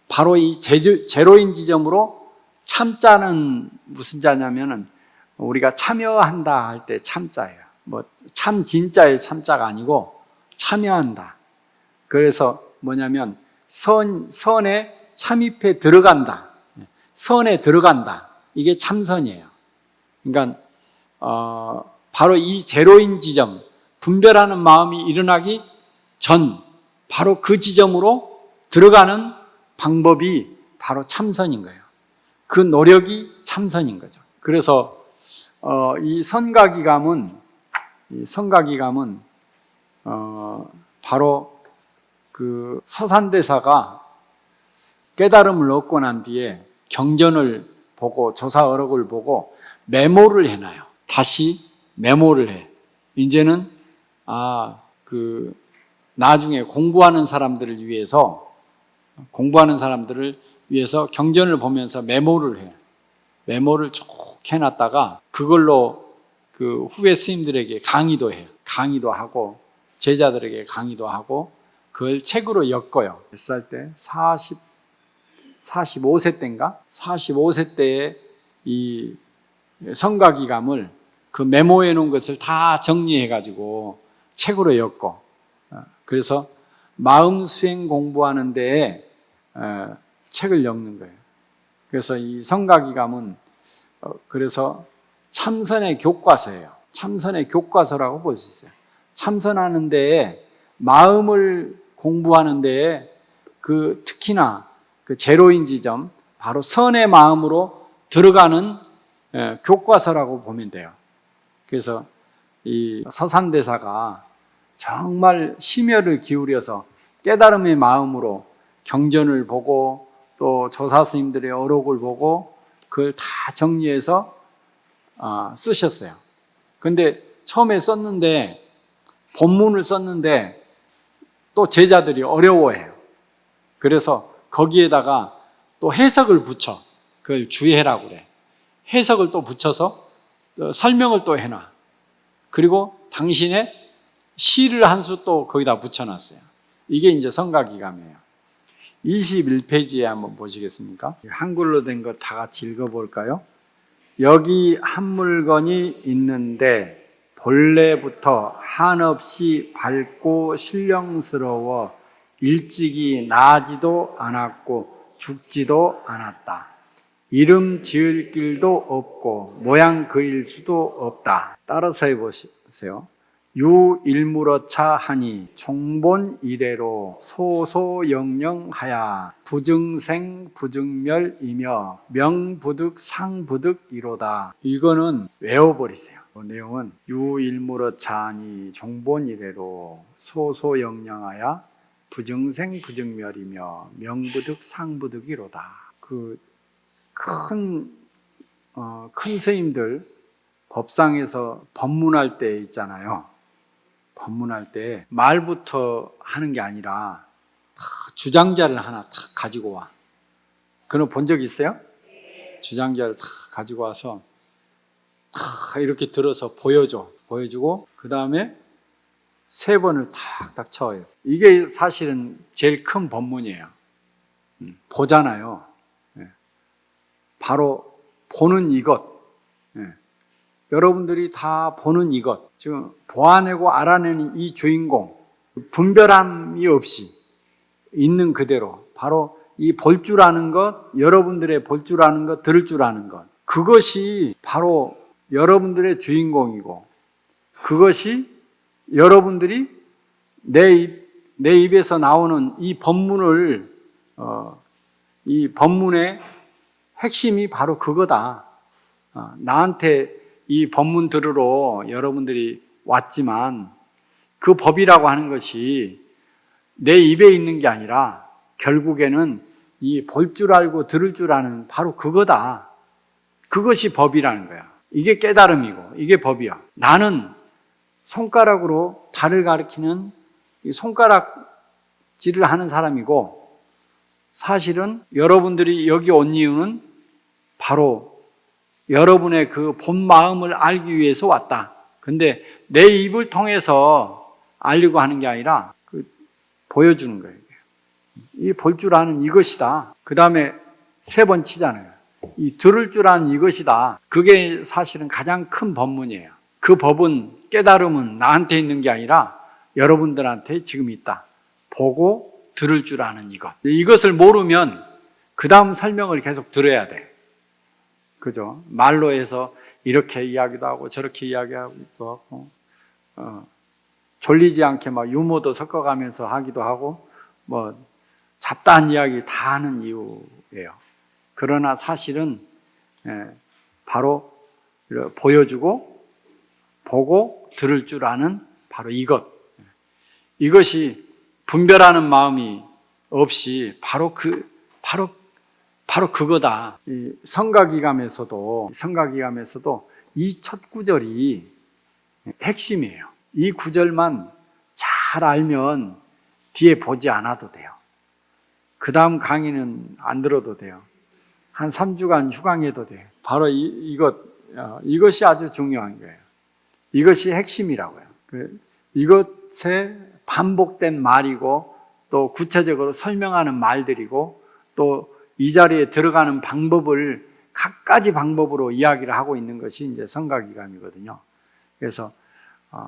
바로 이 제로인 지점으로 참자는 무슨 자냐면은 우리가 참여한다 할 때 참자예요. 참 진짜의 참자가 아니고 참여한다. 그래서 뭐냐면 선에 참입해 들어간다. 선에 들어간다. 이게 참선이에요. 그러니까 바로 이 제로인 지점, 분별하는 마음이 일어나기 전 바로 그 지점으로 들어가는 방법이 바로 참선인 거예요. 그 노력이 참선인 거죠. 그래서 이 성가기감은 바로 그 서산대사가 깨달음을 얻고 난 뒤에 경전을 보고 조사 어록을 보고 메모를 해놔요. 다시 메모를 해. 이제는 나중에 공부하는 사람들을 위해서 경전을 보면서 메모를 해요. 메모를 쭉 해놨다가 그걸로 그 후배 스님들에게 강의도 해요. 강의도 하고 제자들에게 강의도 하고 그걸 책으로 엮어요. 몇 살 때? 45세 때인가? 45세 때에 이 성가기감을 그 메모해 놓은 것을 다 정리해 가지고 책으로 엮고, 그래서 마음 수행 공부하는 데에 책을 엮는 거예요. 그래서 이 성가기감은 그래서 참선의 교과서예요. 참선의 교과서라고 볼 수 있어요. 참선하는 데에 마음을 공부하는 데에 그 특히나 그 제로인 지점, 바로 선의 마음으로 들어가는 교과서라고 보면 돼요. 그래서 이 서산대사가 정말 심혈을 기울여서 깨달음의 마음으로 경전을 보고 또 조사 스님들의 어록을 보고 그걸 다 정리해서 쓰셨어요. 근데 처음에 썼는데, 본문을 썼는데 또 제자들이 어려워해요. 그래서 거기에다가 또 해석을 붙여, 그걸 주해라고 그래. 해석을 또 붙여서 설명을 또 해놔. 그리고 당신의 시를 한 수 또 거기다 붙여놨어요. 이게 이제 성가기감이에요. 21페이지에 한번 보시겠습니까? 한글로 된 거 다 같이 읽어볼까요? 여기 한 물건이 있는데 본래부터 한없이 밝고 신령스러워 일찍이 나지도 않았고 죽지도 않았다. 이름 지을 길도 없고 모양 그릴 수도 없다. 따라서 해보세요. 유일무러차 하니 총본 이래로 소소영영하야 부증생 부증멸이며 명부득 상부득이로다. 이거는 외워버리세요. 내용은 유일무러차 하니 총본 이래로 소소영영하야 부증생 부증멸이며 명부득 상부득이로다. 그 큰 스님들 법상에서 법문할 때 있잖아요. 법문할 때 말부터 하는 게 아니라 주장자를 하나 딱 가지고 와. 그거 본 적 있어요? 주장자를 딱 가지고 와서 딱 이렇게 들어서 보여주고 그 다음에 3번을 탁탁 쳐요. 이게 사실은 제일 큰 법문이에요. 보잖아요. 바로 보는 이것. 여러분들이 다 보는 이것, 지금 보아내고 알아내는 이 주인공, 분별함이 없이 있는 그대로 바로 이 볼 줄 아는 것, 여러분들의 볼 줄 아는 것, 들을 줄 아는 것, 그것이 바로 여러분들의 주인공이고 그것이 여러분들이 내 입에서 나오는 이 법문을 이 법문의 핵심이 바로 그거다. 나한테 이 법문 들으러 여러분들이 왔지만 그 법이라고 하는 것이 내 입에 있는 게 아니라 결국에는 이 볼 줄 알고 들을 줄 아는 바로 그거다. 그것이 법이라는 거야. 이게 깨달음이고 이게 법이야. 나는 손가락으로 달을 가리키는 이 손가락질을 하는 사람이고 사실은 여러분들이 여기 온 이유는 바로 여러분의 그 본 마음을 알기 위해서 왔다. 근데 내 입을 통해서 알려고 하는 게 아니라 보여주는 거예요. 이 볼 줄 아는 이것이다. 그 다음에 3번 치잖아요. 이 들을 줄 아는 이것이다. 그게 사실은 가장 큰 법문이에요. 그 법은, 깨달음은 나한테 있는 게 아니라 여러분들한테 지금 있다. 보고 들을 줄 아는 이것. 이것을 모르면 그 다음 설명을 계속 들어야 돼. 그죠? 말로 해서 이렇게 이야기도 하고 저렇게 이야기하기도 하고 졸리지 않게 막 유머도 섞어가면서 하기도 하고 뭐 잡다한 이야기 다 하는 이유예요. 그러나 사실은 바로 보여주고 보고 들을 줄 아는 바로 이것이 분별하는 마음이 없이 바로 그거다. 이 성가기감에서도 이 첫 구절이 핵심이에요. 이 구절만 잘 알면 뒤에 보지 않아도 돼요. 그 다음 강의는 안 들어도 돼요. 한 3주간 휴강해도 돼요. 바로 이것이 아주 중요한 거예요. 이것이 핵심이라고요. 이것에 반복된 말이고 또 구체적으로 설명하는 말들이고 또 이 자리에 들어가는 방법을 갖가지 방법으로 이야기를 하고 있는 것이 이제 성가기감이거든요. 그래서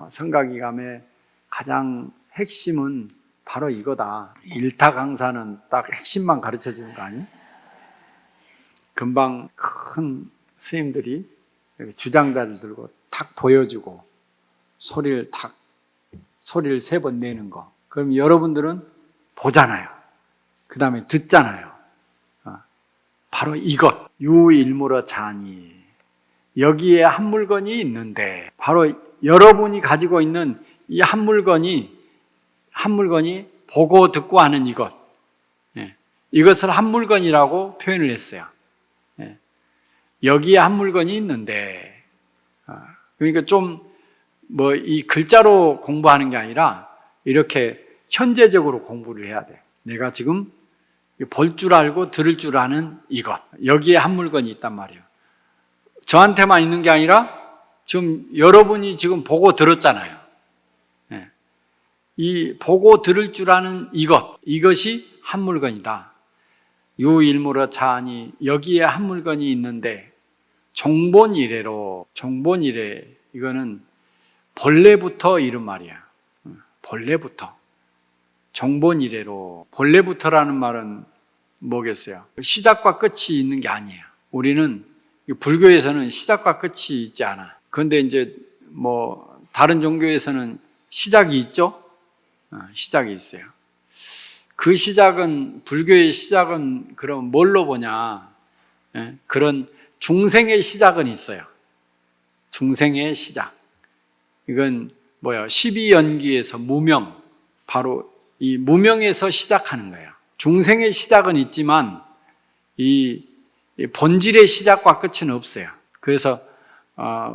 성가기감의 가장 핵심은 바로 이거다. 일타 강사는 딱 핵심만 가르쳐 주는 거 아니에요? 금방 큰 스님들이 주장자를 들고 탁 보여주고 소리를 3번 내는 거. 그럼 여러분들은 보잖아요. 그 다음에 듣잖아요. 바로 이것. 유일무러 자니. 여기에 한 물건이 있는데 바로 여러분이 가지고 있는 이 한 물건이 보고 듣고 하는 이것. 이것을 한 물건이라고 표현을 했어요. 여기에 한 물건이 있는데, 그러니까 좀 이 글자로 공부하는 게 아니라 이렇게 현재적으로 공부를 해야 돼. 내가 지금 볼 줄 알고 들을 줄 아는 이것. 여기에 한 물건이 있단 말이에요. 저한테만 있는 게 아니라 지금 여러분이 지금 보고 들었잖아요. 이 보고 들을 줄 아는 이것이 한 물건이다. 유일무러 자니 여기에 한 물건이 있는데 종본이래, 이거는 본래부터 이런 말이야. 본래부터. 종본이래로. 본래부터라는 말은 뭐겠어요? 시작과 끝이 있는 게 아니에요. 우리는 불교에서는 시작과 끝이 있지 않아. 그런데 이제 다른 종교에서는 시작이 있죠? 시작이 있어요. 그 시작은, 불교의 시작은 그럼 뭘로 보냐? 그런 중생의 시작은 있어요. 중생의 시작. 이건 12연기에서 무명, 바로 이 무명에서 시작하는 거예요. 중생의 시작은 있지만 이 본질의 시작과 끝은 없어요. 그래서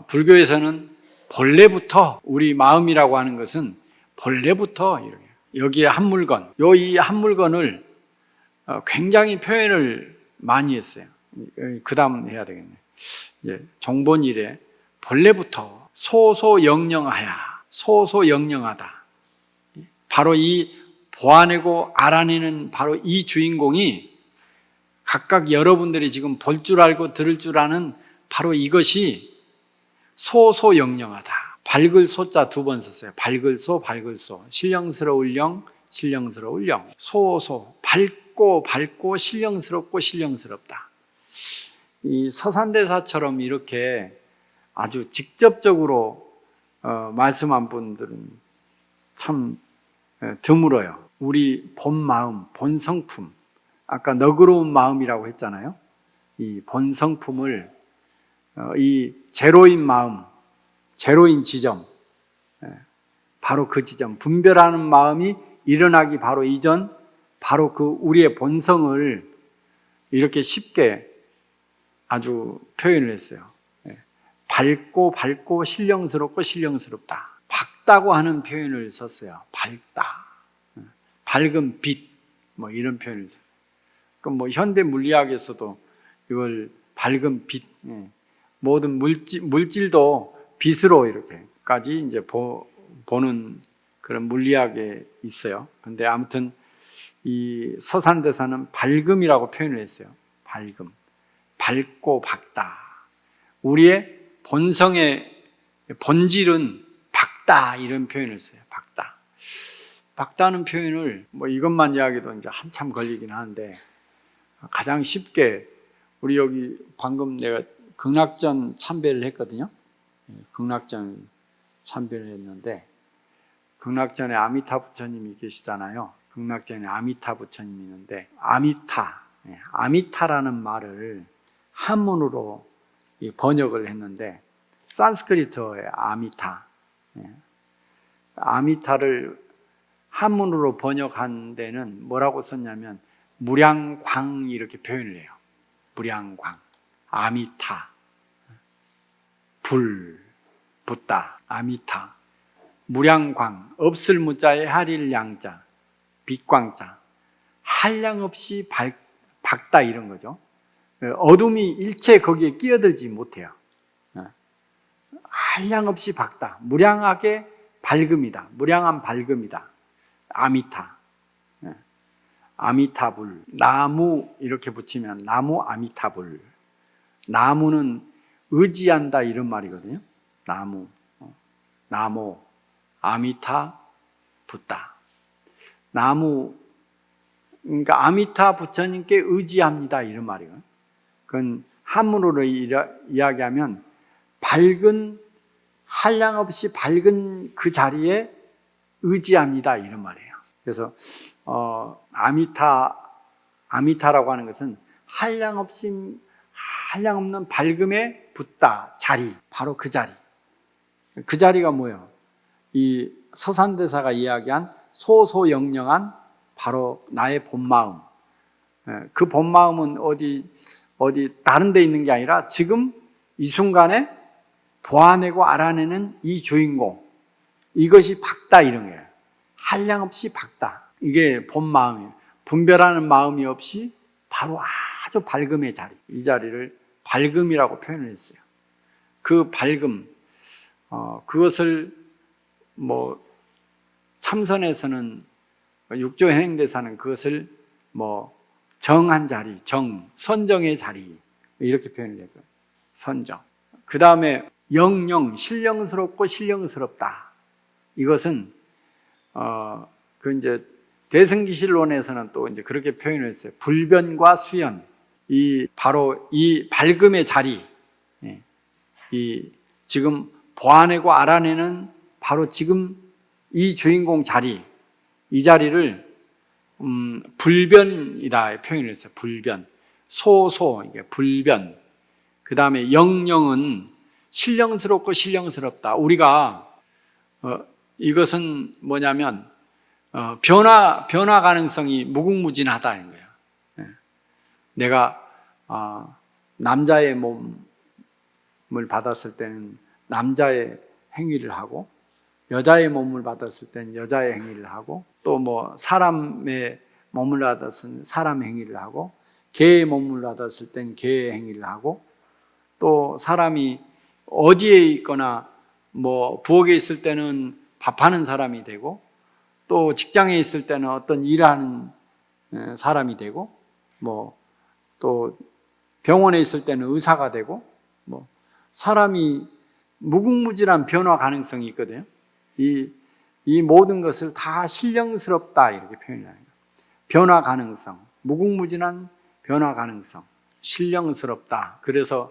불교에서는 본래부터, 우리 마음이라고 하는 것은 본래부터 여기에 한 물건, 이 한 물건을 굉장히 표현을 많이 했어요. 그 다음 해야 되겠네. 종본이래. 본래부터 소소영령하다. 바로 이 보아내고 알아내는 바로 이 주인공이 각각 여러분들이 지금 볼 줄 알고 들을 줄 아는 바로 이것이 소소영령하다. 밝을 소자 2번 썼어요. 밝을 소. 신령스러울 영, 신령스러울 영. 소소. 밝고 신령스럽다. 이 서산대사처럼 이렇게 아주 직접적으로 말씀한 분들은 참 드물어요. 우리 본 마음, 본 성품, 아까 너그러운 마음이라고 했잖아요. 이 본 성품을 이 제로인 마음, 제로인 지점, 바로 그 지점, 분별하는 마음이 일어나기 바로 이전, 바로 그 우리의 본성을 이렇게 쉽게 아주 표현을 했어요. 밝고 신령스럽다. 밝다고 하는 표현을 썼어요. 밝다. 밝은 빛, 이런 표현을 썼어요. 그럼 현대 물리학에서도 이걸 밝은 빛, 모든 물질도 빛으로 이렇게까지 이제 보는 그런 물리학에 있어요. 근데 아무튼 이 서산대사는 밝음이라고 표현을 했어요. 밝음. 밝고 밝다. 우리의 본성의 본질은 밝다, 이런 표현을 써요. 밝다. 밝다는 표현을 이것만 이야기도 이제 한참 걸리긴 하는데 가장 쉽게 우리 여기 방금 내가 극락전 참배를 했거든요. 극락전 참배를 했는데 극락전에 아미타 부처님이 계시잖아요. 극락전에 아미타 부처님이 있는데 아미타라는 말을 한문으로 번역을 했는데 산스크리트어의 아미타를 한문으로 번역한 데는 뭐라고 썼냐면 무량광 이렇게 표현을 해요. 무량광, 아미타, 붙다, 아미타, 무량광, 없을 무자에 할일 양자, 빛광자, 한량없이 밝다 이런 거죠. 어둠이 일체 거기에 끼어들지 못해요. 한량없이 밝다, 무량하게 밝음이다, 무량한 밝음이다. 아미타불, 나무 이렇게 붙이면 나무 아미타불, 나무는 의지한다 이런 말이거든요. 나무, 나무, 아미타 붓다. 나무, 그러니까 아미타 부처님께 의지합니다 이런 말이에요. 그건 한문으로 이야기하면 밝은, 한량없이 밝은 그 자리에 의지합니다 이런 말이에요. 그래서 아미타라고 하는 것은 한량없는 밝음에 붙다 자리, 바로 그 자리. 그 자리가 뭐예요? 이 서산대사가 이야기한 소소영영한 바로 나의 본마음. 그 본마음은 어디 다른 데 있는 게 아니라 지금 이 순간에 보아내고 알아내는 이 주인공, 이것이 밝다 이런 거예요. 한량없이 밝다. 이게 본마음이에요. 분별하는 마음이 없이 바로 아주 밝음의 자리, 이 자리를 밝음이라고 표현을 했어요. 그 밝음, 그것을 뭐 참선에서는 육조행행대사는 그것을 뭐 정한 자리, 선정의 자리 이렇게 표현을 했거든요. 선정. 그 다음에 영영, 신령스럽고 신령스럽다. 이것은 그 이제 대승기실론에서는 또 이제 그렇게 표현을 했어요. 불변과 수연. 바로 이 밝음의 자리, 이 지금 보아내고 알아내는 바로 지금 이 주인공 자리, 이 자리를 불변이라 표현을 했어요. 불변. 이게 불변. 그 다음에 영영은 신령스럽고 신령스럽다. 우리가 이것은 뭐냐면 변화 가능성이 무궁무진하다는 거예요. 내가 남자의 몸을 받았을 때는 남자의 행위를 하고, 여자의 몸을 받았을 때는 여자의 행위를 하고, 또 뭐 사람의 몸을 받았을 사람의 행위를 하고, 개의 몸을 받았을 때는 개의 행위를 하고, 또 사람이 어디에 있거나 뭐 부엌에 있을 때는 밥하는 사람이 되고, 또 직장에 있을 때는 어떤 일하는 사람이 되고, 뭐 또 병원에 있을 때는 의사가 되고, 뭐 사람이 무궁무진한 변화 가능성이 있거든요. 이 모든 것을 다 신령스럽다 이렇게 표현해요. 변화 가능성, 무궁무진한 변화 가능성, 신령스럽다. 그래서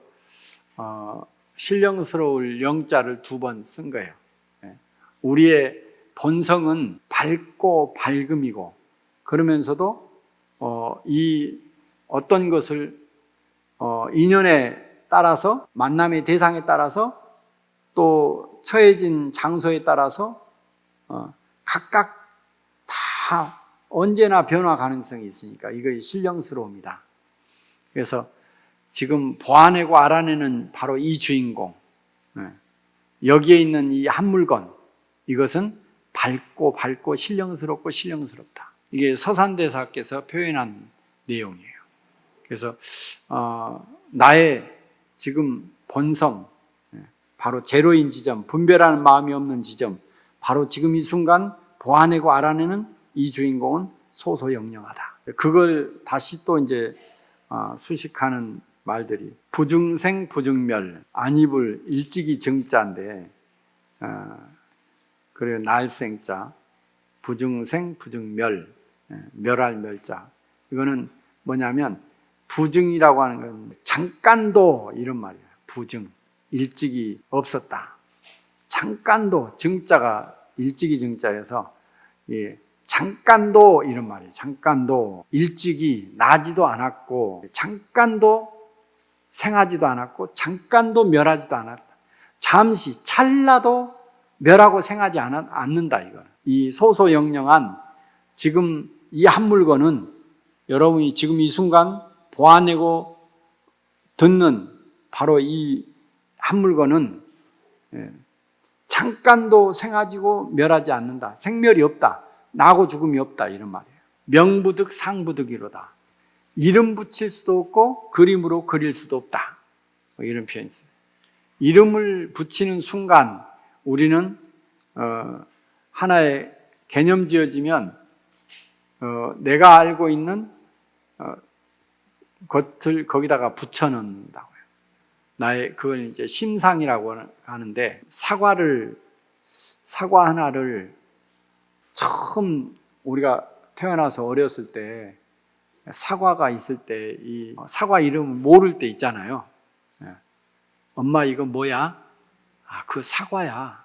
신령스러울 영자를 2번 쓴 거예요. 우리의 본성은 밝고 밝음이고, 그러면서도 이 어떤 것을 인연에 따라서, 만남의 대상에 따라서, 또 처해진 장소에 따라서 각각 다 언제나 변화 가능성이 있으니까 이것이 신령스러움이다. 그래서 지금 보아내고 알아내는 바로 이 주인공, 여기에 있는 이 한 물건, 이것은 밝고 신령스럽고 신령스럽다. 이게 서산대사께서 표현한 내용이에요. 그래서 나의 지금 본성, 바로 제로인 지점, 분별하는 마음이 없는 지점, 바로 지금 이 순간 보아내고 알아내는 이 주인공은 소소영영하다. 그걸 다시 또 이제 수식하는 말들이 부중생 부중멸, 안입을 일찍이 정자인데, 그리고 날생자, 부중생 부중멸, 멸할 멸자. 이거는 뭐냐면 부증이라고 하는 건 잠깐도 이런 말이에요. 부증, 일찍이 없었다. 잠깐도, 증자가 일찍이 증자여서 잠깐도 이런 말이에요. 잠깐도 일찍이 나지도 않았고, 잠깐도 생하지도 않았고, 잠깐도 멸하지도 않았다. 잠시, 찰나도 멸하고 생하지 않는다. 이거는. 이 소소영영한 지금 이 한 물건은 여러분이 지금 이 순간 보아내고 듣는 바로 이 한 물건은 잠깐도 생하지고 멸하지 않는다. 생멸이 없다. 나고 죽음이 없다. 이런 말이에요. 명부득 상부득이로다. 이름 붙일 수도 없고 그림으로 그릴 수도 없다. 이런 표현이 있어요. 이름을 붙이는 순간 우리는 하나의 개념 지어지면 내가 알고 있는 것을 거기다가 붙여넣는다고요. 그걸 이제 심상이라고 하는데, 사과 하나를 처음 우리가 태어나서 어렸을 때 사과가 있을 때 이 사과 이름을 모를 때 있잖아요. 엄마 이거 뭐야? 그 사과야.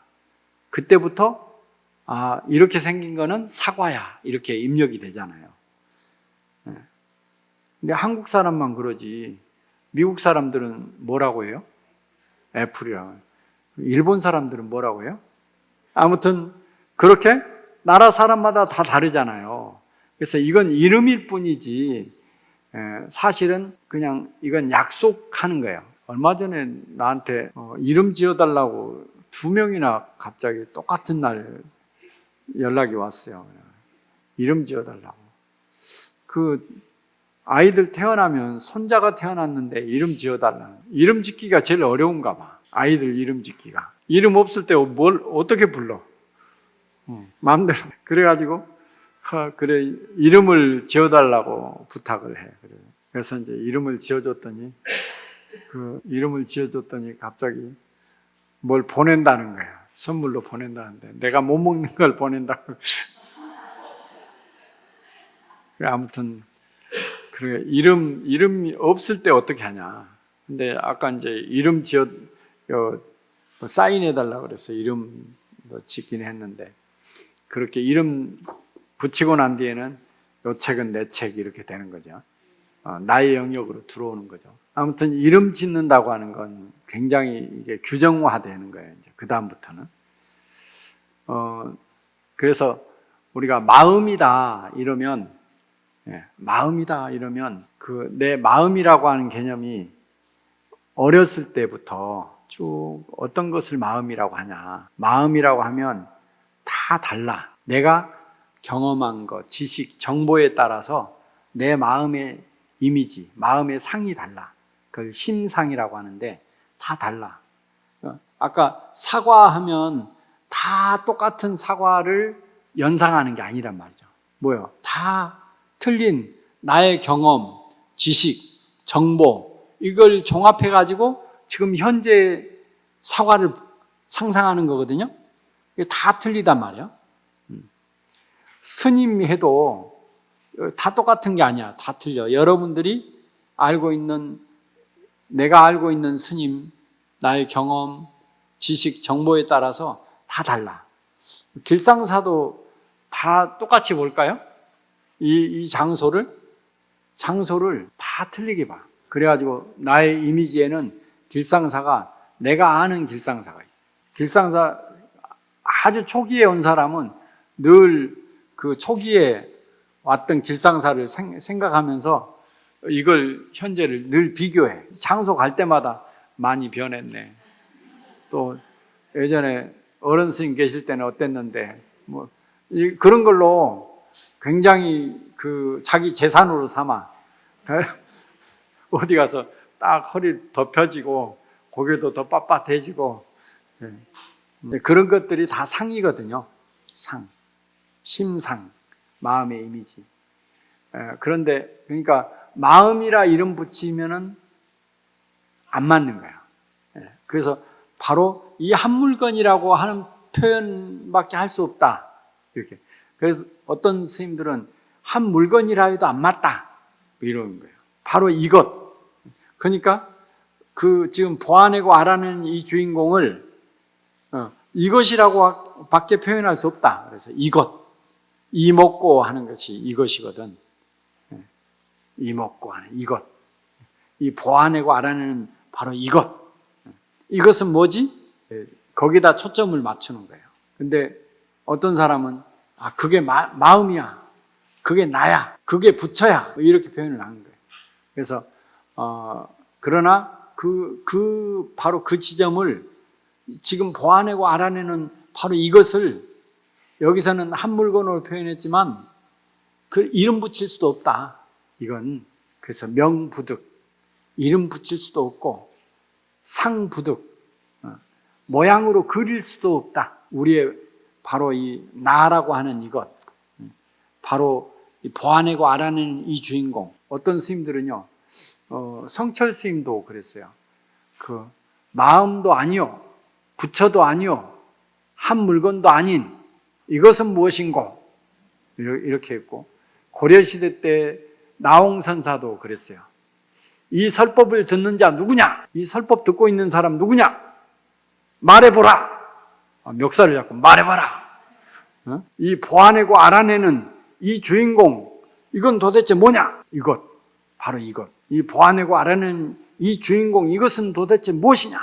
그때부터 이렇게 생긴 거는 사과야, 이렇게 입력이 되잖아요. 근데 한국 사람만 그러지 미국 사람들은 뭐라고 해요? 애플이라고. 일본 사람들은 뭐라고 해요? 아무튼 그렇게 나라 사람마다 다 다르잖아요. 그래서 이건 이름일 뿐이지 사실은 그냥 이건 약속하는 거예요. 얼마 전에 나한테 이름 지어달라고 2명이나 갑자기 똑같은 날 연락이 왔어요. 이름 지어달라고. 그 아이들 태어나면 손자가 태어났는데 이름 지어달라는. 이름 짓기가 제일 어려운가 봐. 아이들 이름 짓기가. 이름 없을 때 뭘 어떻게 불러? 마음대로. 그래가지고 그래 이름을 지어달라고 부탁을 해. 그래서 이제 이름을 지어줬더니 갑자기 뭘 보낸다는 거야. 선물로 보낸다는데 내가 못 먹는 걸 보낸다고. 그래 아무튼 그래 이름이 없을 때 어떻게 하냐. 근데 아까 이제 이름 사인해 달라고 그래서 이름도 짓긴 했는데, 그렇게 이름 붙이고 난 뒤에는 요 책은 내 책 이렇게 되는 거죠. 나의 영역으로 들어오는 거죠. 아무튼 이름 짓는다고 하는 건 굉장히 이게 규정화되는 거예요. 이제 그 다음부터는. 그래서 우리가 마음이다 이러면 그 내 마음이라고 하는 개념이 어렸을 때부터 쭉 어떤 것을 마음이라고 하냐. 마음이라고 하면 다 달라. 내가 경험한 것, 지식, 정보에 따라서 내 마음의 이미지, 마음의 상이 달라. 그걸 심상이라고 하는데 다 달라. 아까 사과하면 다 똑같은 사과를 연상하는 게 아니란 말이죠. 뭐요? 다 틀린 나의 경험, 지식, 정보, 이걸 종합해가지고 지금 현재 사과를 상상하는 거거든요. 이게 다 틀리단 말이에요. 스님이 해도 다 똑같은 게 아니야. 다 틀려. 여러분들이 내가 알고 있는 스님, 나의 경험, 지식, 정보에 따라서 다 달라. 길상사도 다 똑같이 볼까요? 이 장소를 다 틀리게 봐. 그래가지고 나의 이미지에는 길상사가 내가 아는 길상사가 있어요. 길상사 아주 초기에 온 사람은 늘 그 초기에 왔던 길상사를 생각하면서 이걸 현재를 늘 비교해. 장소 갈 때마다 많이 변했네. 또 예전에 어른 스님 계실 때는 어땠는데 뭐 그런 걸로 굉장히 그 자기 재산으로 삼아 어디 가서 딱 허리 더 펴지고 고개도 더 빳빳해지고 그런 것들이 다 상이거든요. 상, 심상, 마음의 이미지. 그런데 그러니까 마음이라 이름 붙이면은 안 맞는 거야. 그래서 바로 이 한 물건이라고 하는 표현밖에 할 수 없다. 이렇게. 그래서 어떤 스님들은 한 물건이라 해도 안 맞다. 이러는 거예요. 바로 이것. 그러니까 그 지금 보아내고 알아내는 이 주인공을 이것이라고 밖에 표현할 수 없다. 그래서 이것. 이먹고 하는 것이 이것이거든. 이먹고 하는 이것. 이 보아내고 알아내는 바로 이것. 이것은 뭐지? 거기다 초점을 맞추는 거예요. 근데 어떤 사람은 그게 마음이야. 그게 나야. 그게 부처야. 이렇게 표현을 하는 거예요. 그래서 그러나 바로 그 지점을 지금 보아내고 알아내는 바로 이것을 여기서는 한 물건으로 표현했지만 그 이름 붙일 수도 없다. 이건 그래서 명부득. 이름 붙일 수도 없고 상부득. 모양으로 그릴 수도 없다. 우리의 바로 이 나라고 하는 이것. 바로 보아내고 알아내는 이 주인공. 어떤 스님들은요, 성철 스님도 그랬어요. 그 마음도 아니요, 부처도 아니요, 한 물건도 아닌 이것은 무엇인고? 이렇게 했고, 고려시대 때 나홍선사도 그랬어요. 이 설법을 듣는 자 누구냐? 이 설법 듣고 있는 사람 누구냐? 말해보라. 멱살을 잡고 말해봐라. 이 보아내고 알아내는 이 주인공, 이건 도대체 뭐냐? 이것, 바로 이것. 이 보아내고 알아내는 이 주인공, 이것은 도대체 무엇이냐?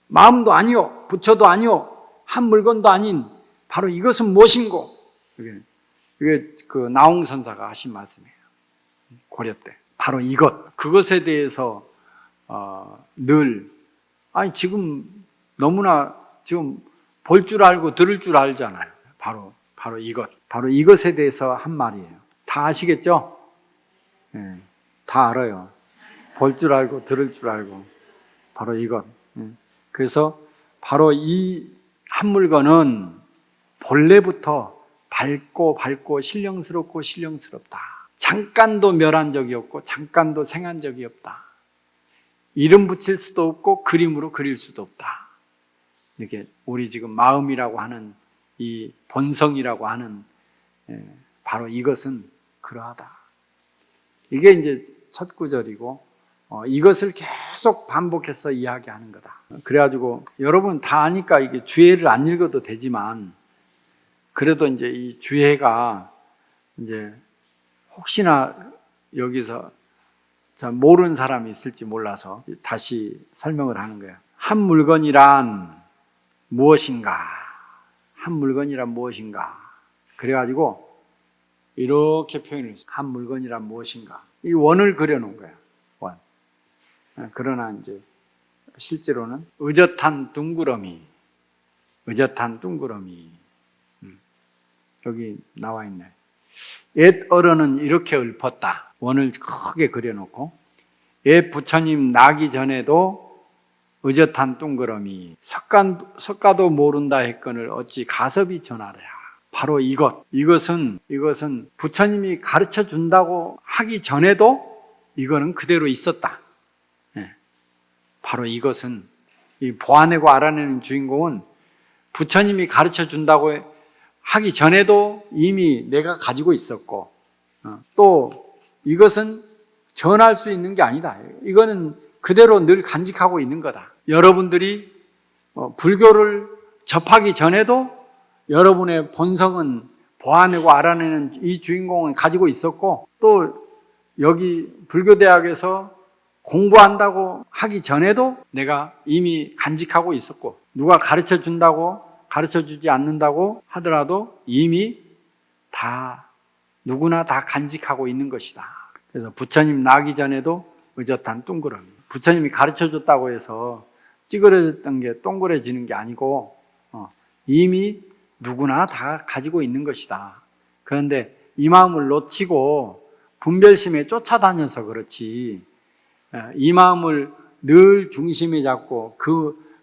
마음도 아니요, 부처도 아니요, 한 물건도 아닌 바로 이것은 무엇인고? 이게 그 나홍선사가 하신 말씀이에요. 고려 때. 바로 이것. 그것에 대해서 늘 아니 지금 너무나 지금 볼 줄 알고 들을 줄 알잖아요. 바로 이것. 바로 이것에 대해서 한 말이에요. 다 아시겠죠? 예, 다 알아요. 볼 줄 알고 들을 줄 알고 바로 이것. 예. 그래서 바로 이 한 물건은 본래부터 밝고 신령스럽다. 잠깐도 멸한 적이 없고 잠깐도 생한 적이 없다. 이름 붙일 수도 없고 그림으로 그릴 수도 없다. 이렇게 우리 지금 마음이라고 하는 이 본성이라고 하는 바로 이것은 그러하다. 이게 이제 첫 구절이고 이것을 계속 반복해서 이야기하는 거다. 그래가지고 여러분 다 아니까 이게 주해를 안 읽어도 되지만 그래도 이제 이 주해가 이제 혹시나 여기서 모르는 사람이 있을지 몰라서 다시 설명을 하는 거예요. 한 물건이란 무엇인가? 한 물건이란 무엇인가? 그래가지고 이렇게 표현을 했어요. 한 물건이란 무엇인가? 이 원을 그려놓은 거예요. 원. 그러나 이제 실제로는 의젓한 둥그러미. 여기 나와 있네. 옛 어른은 이렇게 읊었다. 원을 크게 그려놓고 옛 부처님 나기 전에도 의젓한 둥그러미 석가도 모른다 했거늘 어찌 가섭이 전하랴. 바로 이것은 부처님이 가르쳐 준다고 하기 전에도 이거는 그대로 있었다. 바로 이것은 이 보아내고 알아내는 주인공은 부처님이 가르쳐 준다고 하기 전에도 이미 내가 가지고 있었고 또 이것은 전할 수 있는 게 아니다. 이거는 그대로 늘 간직하고 있는 거다. 여러분들이 불교를 접하기 전에도 여러분의 본성은 보아내고 알아내는 이 주인공은 가지고 있었고 또 여기 불교대학에서 공부한다고 하기 전에도 내가 이미 간직하고 있었고 누가 가르쳐 준다고 가르쳐 주지 않는다고 하더라도 이미 다 누구나 다 간직하고 있는 것이다. 그래서 부처님 나기 전에도 의젓한 둥그러미. 부처님이 가르쳐 줬다고 해서 찌그러졌던 게 동그래지는 게 아니고 이미 누구나 다 가지고 있는 것이다. 그런데 이 마음을 놓치고 분별심에 쫓아다녀서 그렇지 이 마음을 늘 중심에 잡고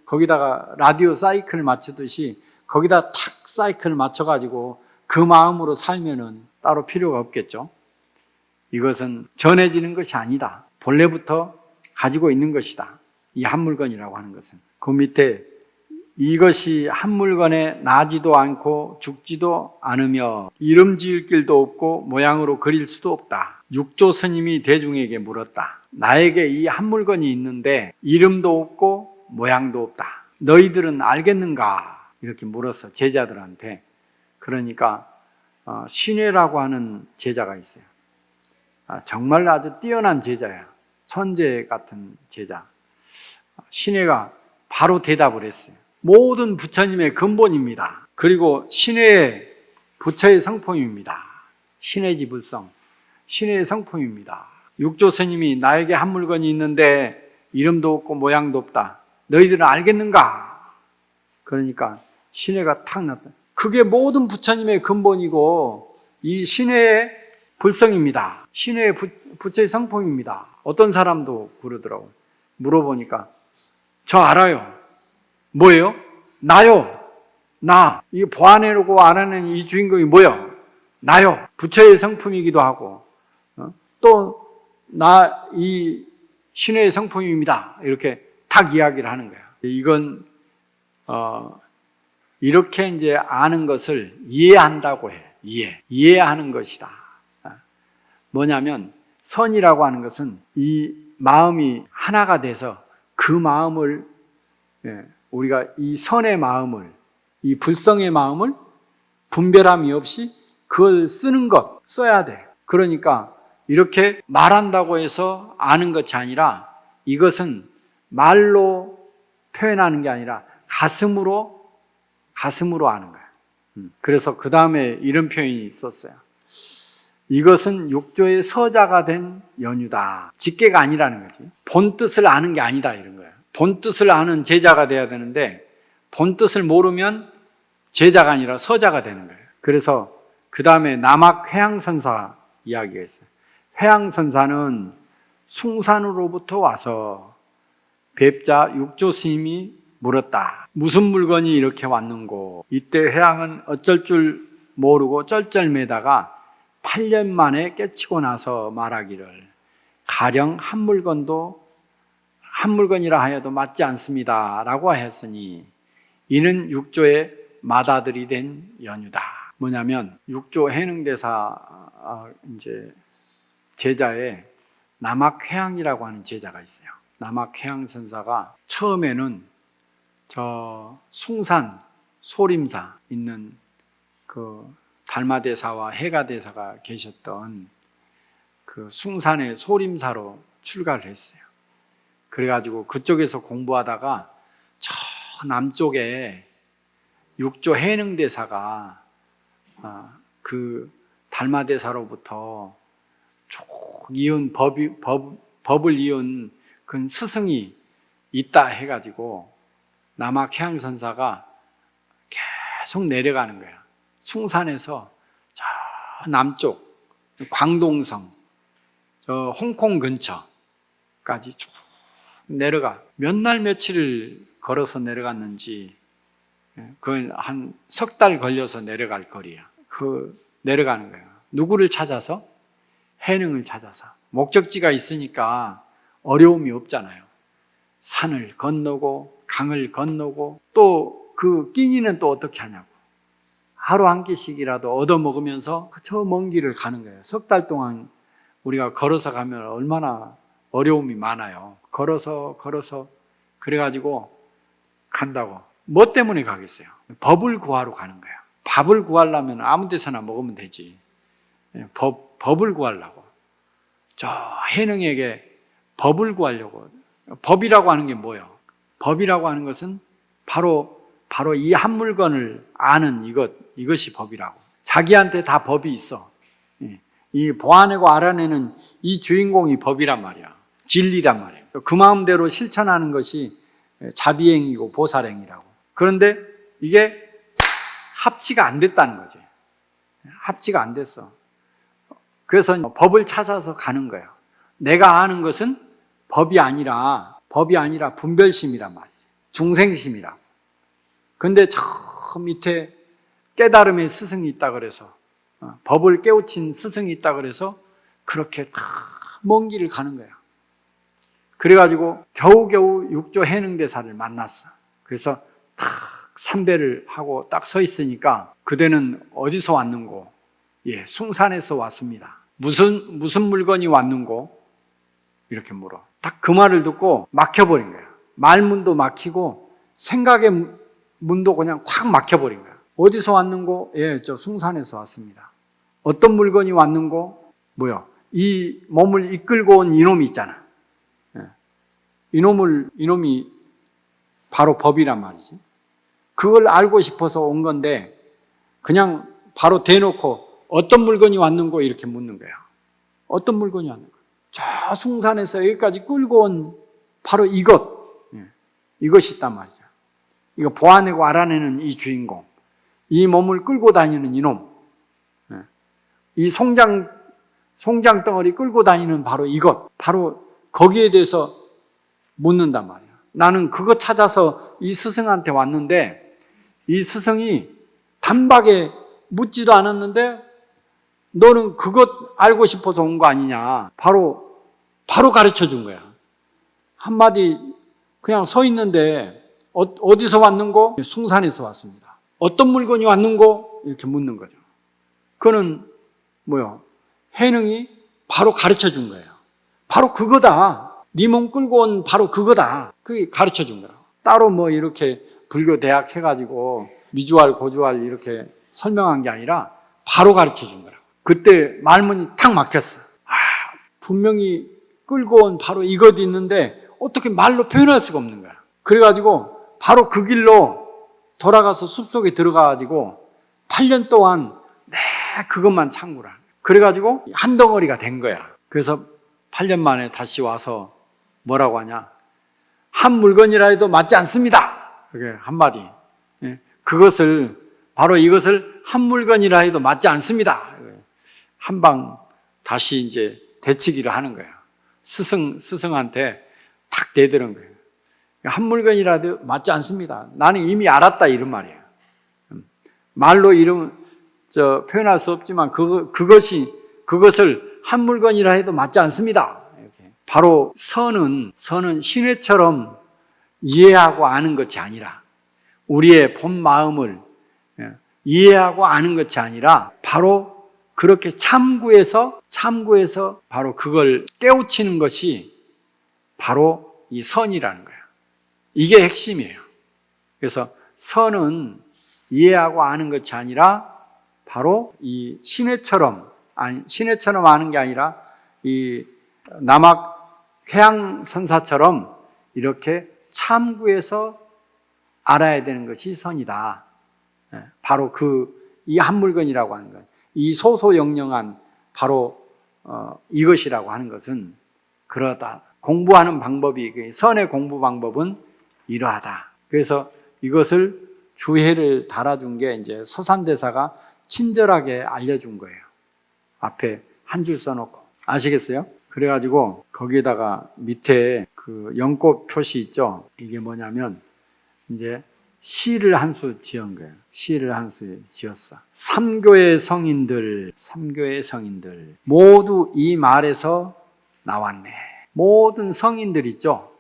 거기다가 라디오 사이클 맞추듯이 거기다 탁 사이클 맞춰가지고 그 마음으로 살면은 따로 필요가 없겠죠. 이것은 전해지는 것이 아니다. 본래부터 가지고 있는 것이다. 이 한 물건이라고 하는 것은. 그 밑에 이것이 한 물건에 나지도 않고 죽지도 않으며 이름 지을 길도 없고 모양으로 그릴 수도 없다. 육조 스님이 대중에게 물었다. 나에게 이 한 물건이 있는데 이름도 없고 모양도 없다. 너희들은 알겠는가? 이렇게 물었어, 제자들한테. 그러니까 신혜라고 하는 제자가 있어요. 정말 아주 뛰어난 제자야. 천재 같은 제자. 신혜가 바로 대답을 했어요. 모든 부처님의 근본입니다. 그리고 신혜의 부처의 성품입니다. 신혜지불성, 신혜의 성품입니다. 육조 스님이 나에게 한 물건이 있는데 이름도 없고 모양도 없다. 너희들은 알겠는가? 그러니까 신혜가 탁 났다. 그게 모든 부처님의 근본이고 이 신혜의 불성입니다. 신혜의 부처의 성품입니다. 어떤 사람도 그러더라고요. 물어보니까 저 알아요. 뭐예요? 나요. 나. 이 보아내고 알아내는 이 주인공이 뭐예요? 나요. 부처의 성품이기도 하고 또 나 이 신의 성품입니다. 이렇게 막 이야기를 하는 거야. 이건 이렇게 이제 아는 것을 이해한다고 해. 이해하는 것이다. 뭐냐면 선이라고 하는 것은 이 마음이 하나가 돼서 그 마음을 우리가 이 선의 마음을, 이 불성의 마음을 분별함이 없이 그걸 쓰는 것, 써야 돼. 그러니까 이렇게 말한다고 해서 아는 것이 아니라 이것은 말로 표현하는 게 아니라 가슴으로 아는 거야. 그래서 그 다음에 이런 표현이 있었어요. 이것은 육조의 서자가 된 연유다. 직계가 아니라는 거지. 본 뜻을 아는 게 아니다 이런 거야. 본 뜻을 아는 제자가 돼야 되는데 본 뜻을 모르면 제자가 아니라 서자가 되는 거예요. 그래서 그 다음에 남학 회양선사 이야기가 있어요. 회양선사는 숭산으로부터 와서 뵙자 육조 스님이 물었다. 무슨 물건이 이렇게 왔는고. 이때 회양은 어쩔 줄 모르고 쩔쩔매다가 8년 만에 깨치고 나서 말하기를 가령 한 물건이라 하여도 맞지 않습니다 라고 하였으니 이는 육조의 맏아들이 된 연유다. 뭐냐면 육조 해능대사 이제 제자에 남학회양이라고 하는 제자가 있어요. 남학회양 선사가 처음에는 저 숭산 소림사 있는 그 달마대사와 해가대사가 계셨던 그 숭산의 소림사로 출가를 했어요. 그래가지고 그쪽에서 공부하다가 저 남쪽에 육조 해능대사가 그 달마대사로부터 쭉 이은 법을 이은 그 스승이 있다 해가지고 남학해양선사가 계속 내려가는 거야. 숭산에서 저 남쪽 광동성, 저 홍콩 근처까지 쭉 내려가. 몇 날 며칠을 걸어서 내려갔는지 그건 한 석 달 걸려서 내려갈 거리야. 내려가는 거야. 누구를 찾아서? 해능을 찾아서. 목적지가 있으니까 어려움이 없잖아요. 산을 건너고 강을 건너고 또 그 끼니는 또 어떻게 하냐고. 하루 한 끼씩이라도 얻어먹으면서 저 먼 길을 가는 거예요. 석 달 동안 우리가 걸어서 가면 얼마나 어려움이 많아요. 걸어서 그래가지고 간다고. 뭐 때문에 가겠어요? 법을 구하러 가는 거야. 밥을 구하려면 아무 데서나 먹으면 되지. 법을 구하려고. 저 해능에게 법을 구하려고. 법이라고 하는 게 뭐예요? 법이라고 하는 것은 바로 이 한 물건을 아는 이것이 법이라고. 자기한테 다 법이 있어. 이 보아내고 알아내는 이 주인공이 법이란 말이야. 진리란 말이야. 그 마음대로 실천하는 것이 자비행위고 보살행위라고. 그런데 이게 합치가 안 됐다는 거지. 합치가 안 됐어. 그래서 법을 찾아서 가는 거예요. 내가 아는 것은 법이 아니라 분별심이란 말이지. 중생심이라고. 근데 저 밑에 깨달음의 스승이 있다 그래서 법을 깨우친 스승이 있다 그래서 그렇게 다 먼 길을 가는 거야. 그래가지고 겨우겨우 육조 해능대사를 만났어. 그래서 탁 삼배를 하고 딱 서 있으니까 그대는 어디서 왔는고? 예, 숭산에서 왔습니다. 무슨 물건이 왔는고? 이렇게 물어. 딱 그 말을 듣고 막혀버린 거야. 말문도 막히고 생각의 문도 그냥 확 막혀버린 거야. 어디서 왔는고? 예, 저 숭산에서 왔습니다. 어떤 물건이 왔는고? 뭐야? 이 몸을 이끌고 온 이놈이 있잖아. 예. 이놈이 바로 법이란 말이지. 그걸 알고 싶어서 온 건데 그냥 바로 대놓고 어떤 물건이 왔는고 이렇게 묻는 거야. 어떤 물건이 왔는고? 저 숭산에서 여기까지 끌고 온 바로 이것이 있단 말이죠. 이거 보아내고 알아내는 이 주인공, 이 몸을 끌고 다니는 이놈, 이 송장 덩어리 끌고 다니는 바로 이것, 바로 거기에 대해서 묻는단 말이야. 나는 그거 찾아서 이 스승한테 왔는데 이 스승이 단박에 묻지도 않았는데 너는 그것 알고 싶어서 온 거 아니냐. 바로 가르쳐 준 거야. 한마디 그냥 서 있는데 어디서 왔는고? 숭산에서 왔습니다. 어떤 물건이 왔는고? 이렇게 묻는 거죠. 그거는 뭐요? 해능이 바로 가르쳐 준 거예요. 바로 그거다. 네 몸 끌고 온 바로 그거다. 그게 가르쳐 준 거라고. 따로 뭐 이렇게 불교 대학 해가지고 미주알, 고주알 이렇게 설명한 게 아니라 바로 가르쳐 준 거라고. 그때 말문이 탁 막혔어. 분명히 끌고 온 바로 이것도 있는데 어떻게 말로 표현할 수가 없는 거야. 그래가지고 바로 그 길로 돌아가서 숲속에 들어가가지고 8년 동안 그것만 참고라. 그래가지고 한 덩어리가 된 거야. 그래서 8년 만에 다시 와서 뭐라고 하냐? 한 물건이라 해도 맞지 않습니다. 그게 한마디. 바로 이것을 한 물건이라 해도 맞지 않습니다. 한방 다시 이제 되치기를 하는 거야. 스승한테 탁 대드는 거예요. 한 물건이라도 맞지 않습니다. 나는 이미 알았다 이런 말이에요. 말로 표현할 수 없지만 그것을 한 물건이라 해도 맞지 않습니다. 이렇게. 바로 선은 신뢰처럼 이해하고 아는 것이 아니라 우리의 본 마음을 이해하고 아는 것이 아니라 바로 그렇게 참구해서 바로 그걸 깨우치는 것이 바로 이 선이라는 거예요. 이게 핵심이에요. 그래서 선은 이해하고 아는 것이 아니라 바로 이 신뢰처럼 아는 게 아니라 이 남학 해양선사처럼 이렇게 참구해서 알아야 되는 것이 선이다. 바로 이 한 물건이라고 하는 것, 이 소소영령한 바로 이것이라고 하는 것은 그러다. 공부하는 방법이 선의 공부 방법은 이러하다. 그래서 이것을 주해를 달아준 게 이제 서산대사가 친절하게 알려준 거예요. 앞에 한 줄 써놓고 아시겠어요? 그래가지고 거기에다가 밑에 그 연꽃 표시 있죠. 이게 뭐냐면 이제 시를 한 수 지은 거예요. 시를 한 수 지었어. 삼교의 성인들 모두 이 말에서 나왔네. 모든 성인들 있죠.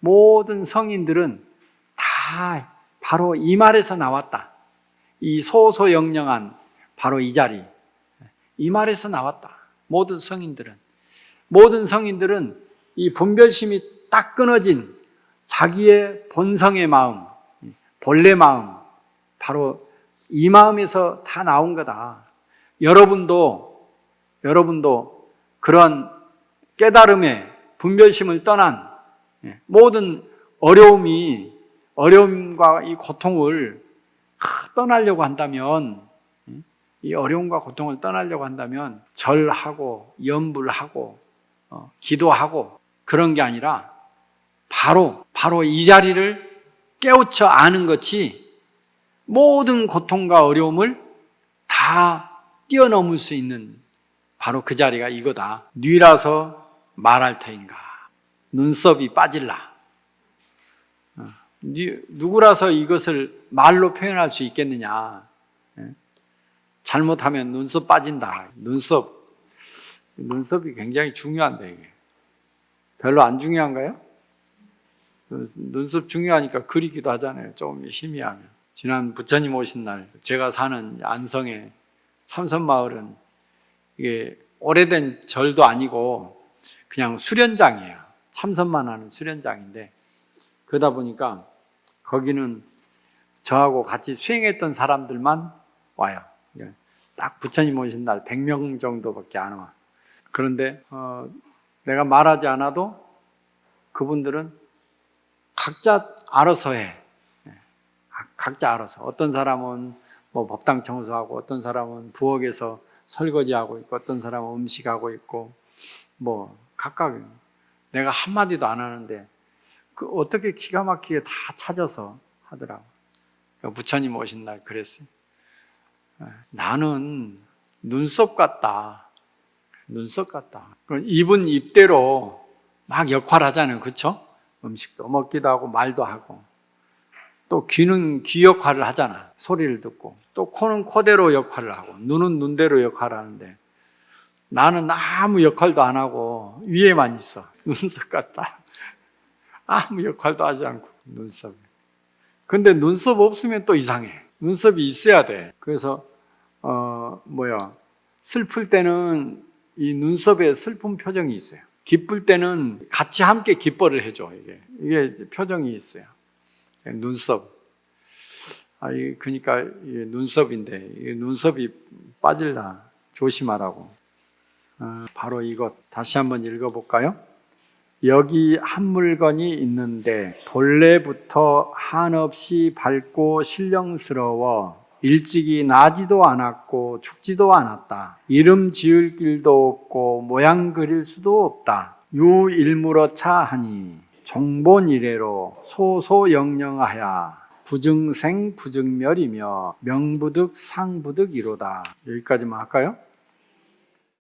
모든 성인들은 다 바로 이 말에서 나왔다. 이 소소영령한 바로 이 자리, 이 말에서 나왔다. 모든 성인들은 이 분별심이 딱 끊어진 자기의 본성의 마음, 본래 마음, 바로 이 마음에서 다 나온 거다. 여러분도 그런 깨달음의 분별심을 떠난 모든 어려움과 이 고통을 떠나려고 한다면, 이 어려움과 고통을 떠나려고 한다면 절하고 염불하고 기도하고 그런 게 아니라 바로 이 자리를 깨우쳐 아는 것이 모든 고통과 어려움을 다 뛰어넘을 수 있는 바로 그 자리가 이거다. 뉘라서 말할 터인가. 눈썹이 빠질라. 누구라서 이것을 말로 표현할 수 있겠느냐. 잘못하면 눈썹 빠진다. 눈썹이 굉장히 중요한데 이게. 별로 안 중요한가요? 눈썹 중요하니까 그리기도 하잖아요. 조금 희미하면. 지난 부처님 오신 날 제가 사는 안성의 참선마을은 이게 오래된 절도 아니고 그냥 수련장이에요. 참선만 하는 수련장인데 그러다 보니까 거기는 저하고 같이 수행했던 사람들만 와요. 딱 부처님 오신 날 100명 정도밖에 안 와. 그런데 내가 말하지 않아도 그분들은 각자 알아서 해. 각자 알아서. 어떤 사람은 뭐 법당 청소하고, 어떤 사람은 부엌에서 설거지하고 있고, 어떤 사람은 음식하고 있고, 뭐 각각 내가 한마디도 안 하는데 어떻게 기가 막히게 다 찾아서 하더라고. 그러니까 부처님 오신 날 그랬어요. 나는 눈썹 같다. 입은 입대로 막 역할하잖아요. 그렇죠? 음식도 먹기도 하고 말도 하고 또 귀는 귀 역할을 하잖아. 소리를 듣고 또 코는 코대로 역할을 하고 눈은 눈대로 역할을 하는데 나는 아무 역할도 안 하고 위에만 있어. 눈썹 같다. 아무 역할도 하지 않고 눈썹. 근데 눈썹 없으면 또 이상해. 눈썹이 있어야 돼. 그래서 슬플 때는 이 눈썹에 슬픈 표정이 있어요. 기쁠 때는 같이 함께 기뻐를 해줘. 이게 표정이 있어요. 눈썹. 그러니까 이게 눈썹인데 이 눈썹이 빠질라 조심하라고. 바로 이것 다시 한번 읽어볼까요? 여기 한 물건이 있는데 본래부터 한없이 밝고 신령스러워 일찍이 나지도 않았고 죽지도 않았다. 이름 지을 길도 없고 모양 그릴 수도 없다. 유일무러 차하니 종본 이래로 소소영령하야 부증생 부증멸이며 명부득 상부득이로다. 여기까지만 할까요?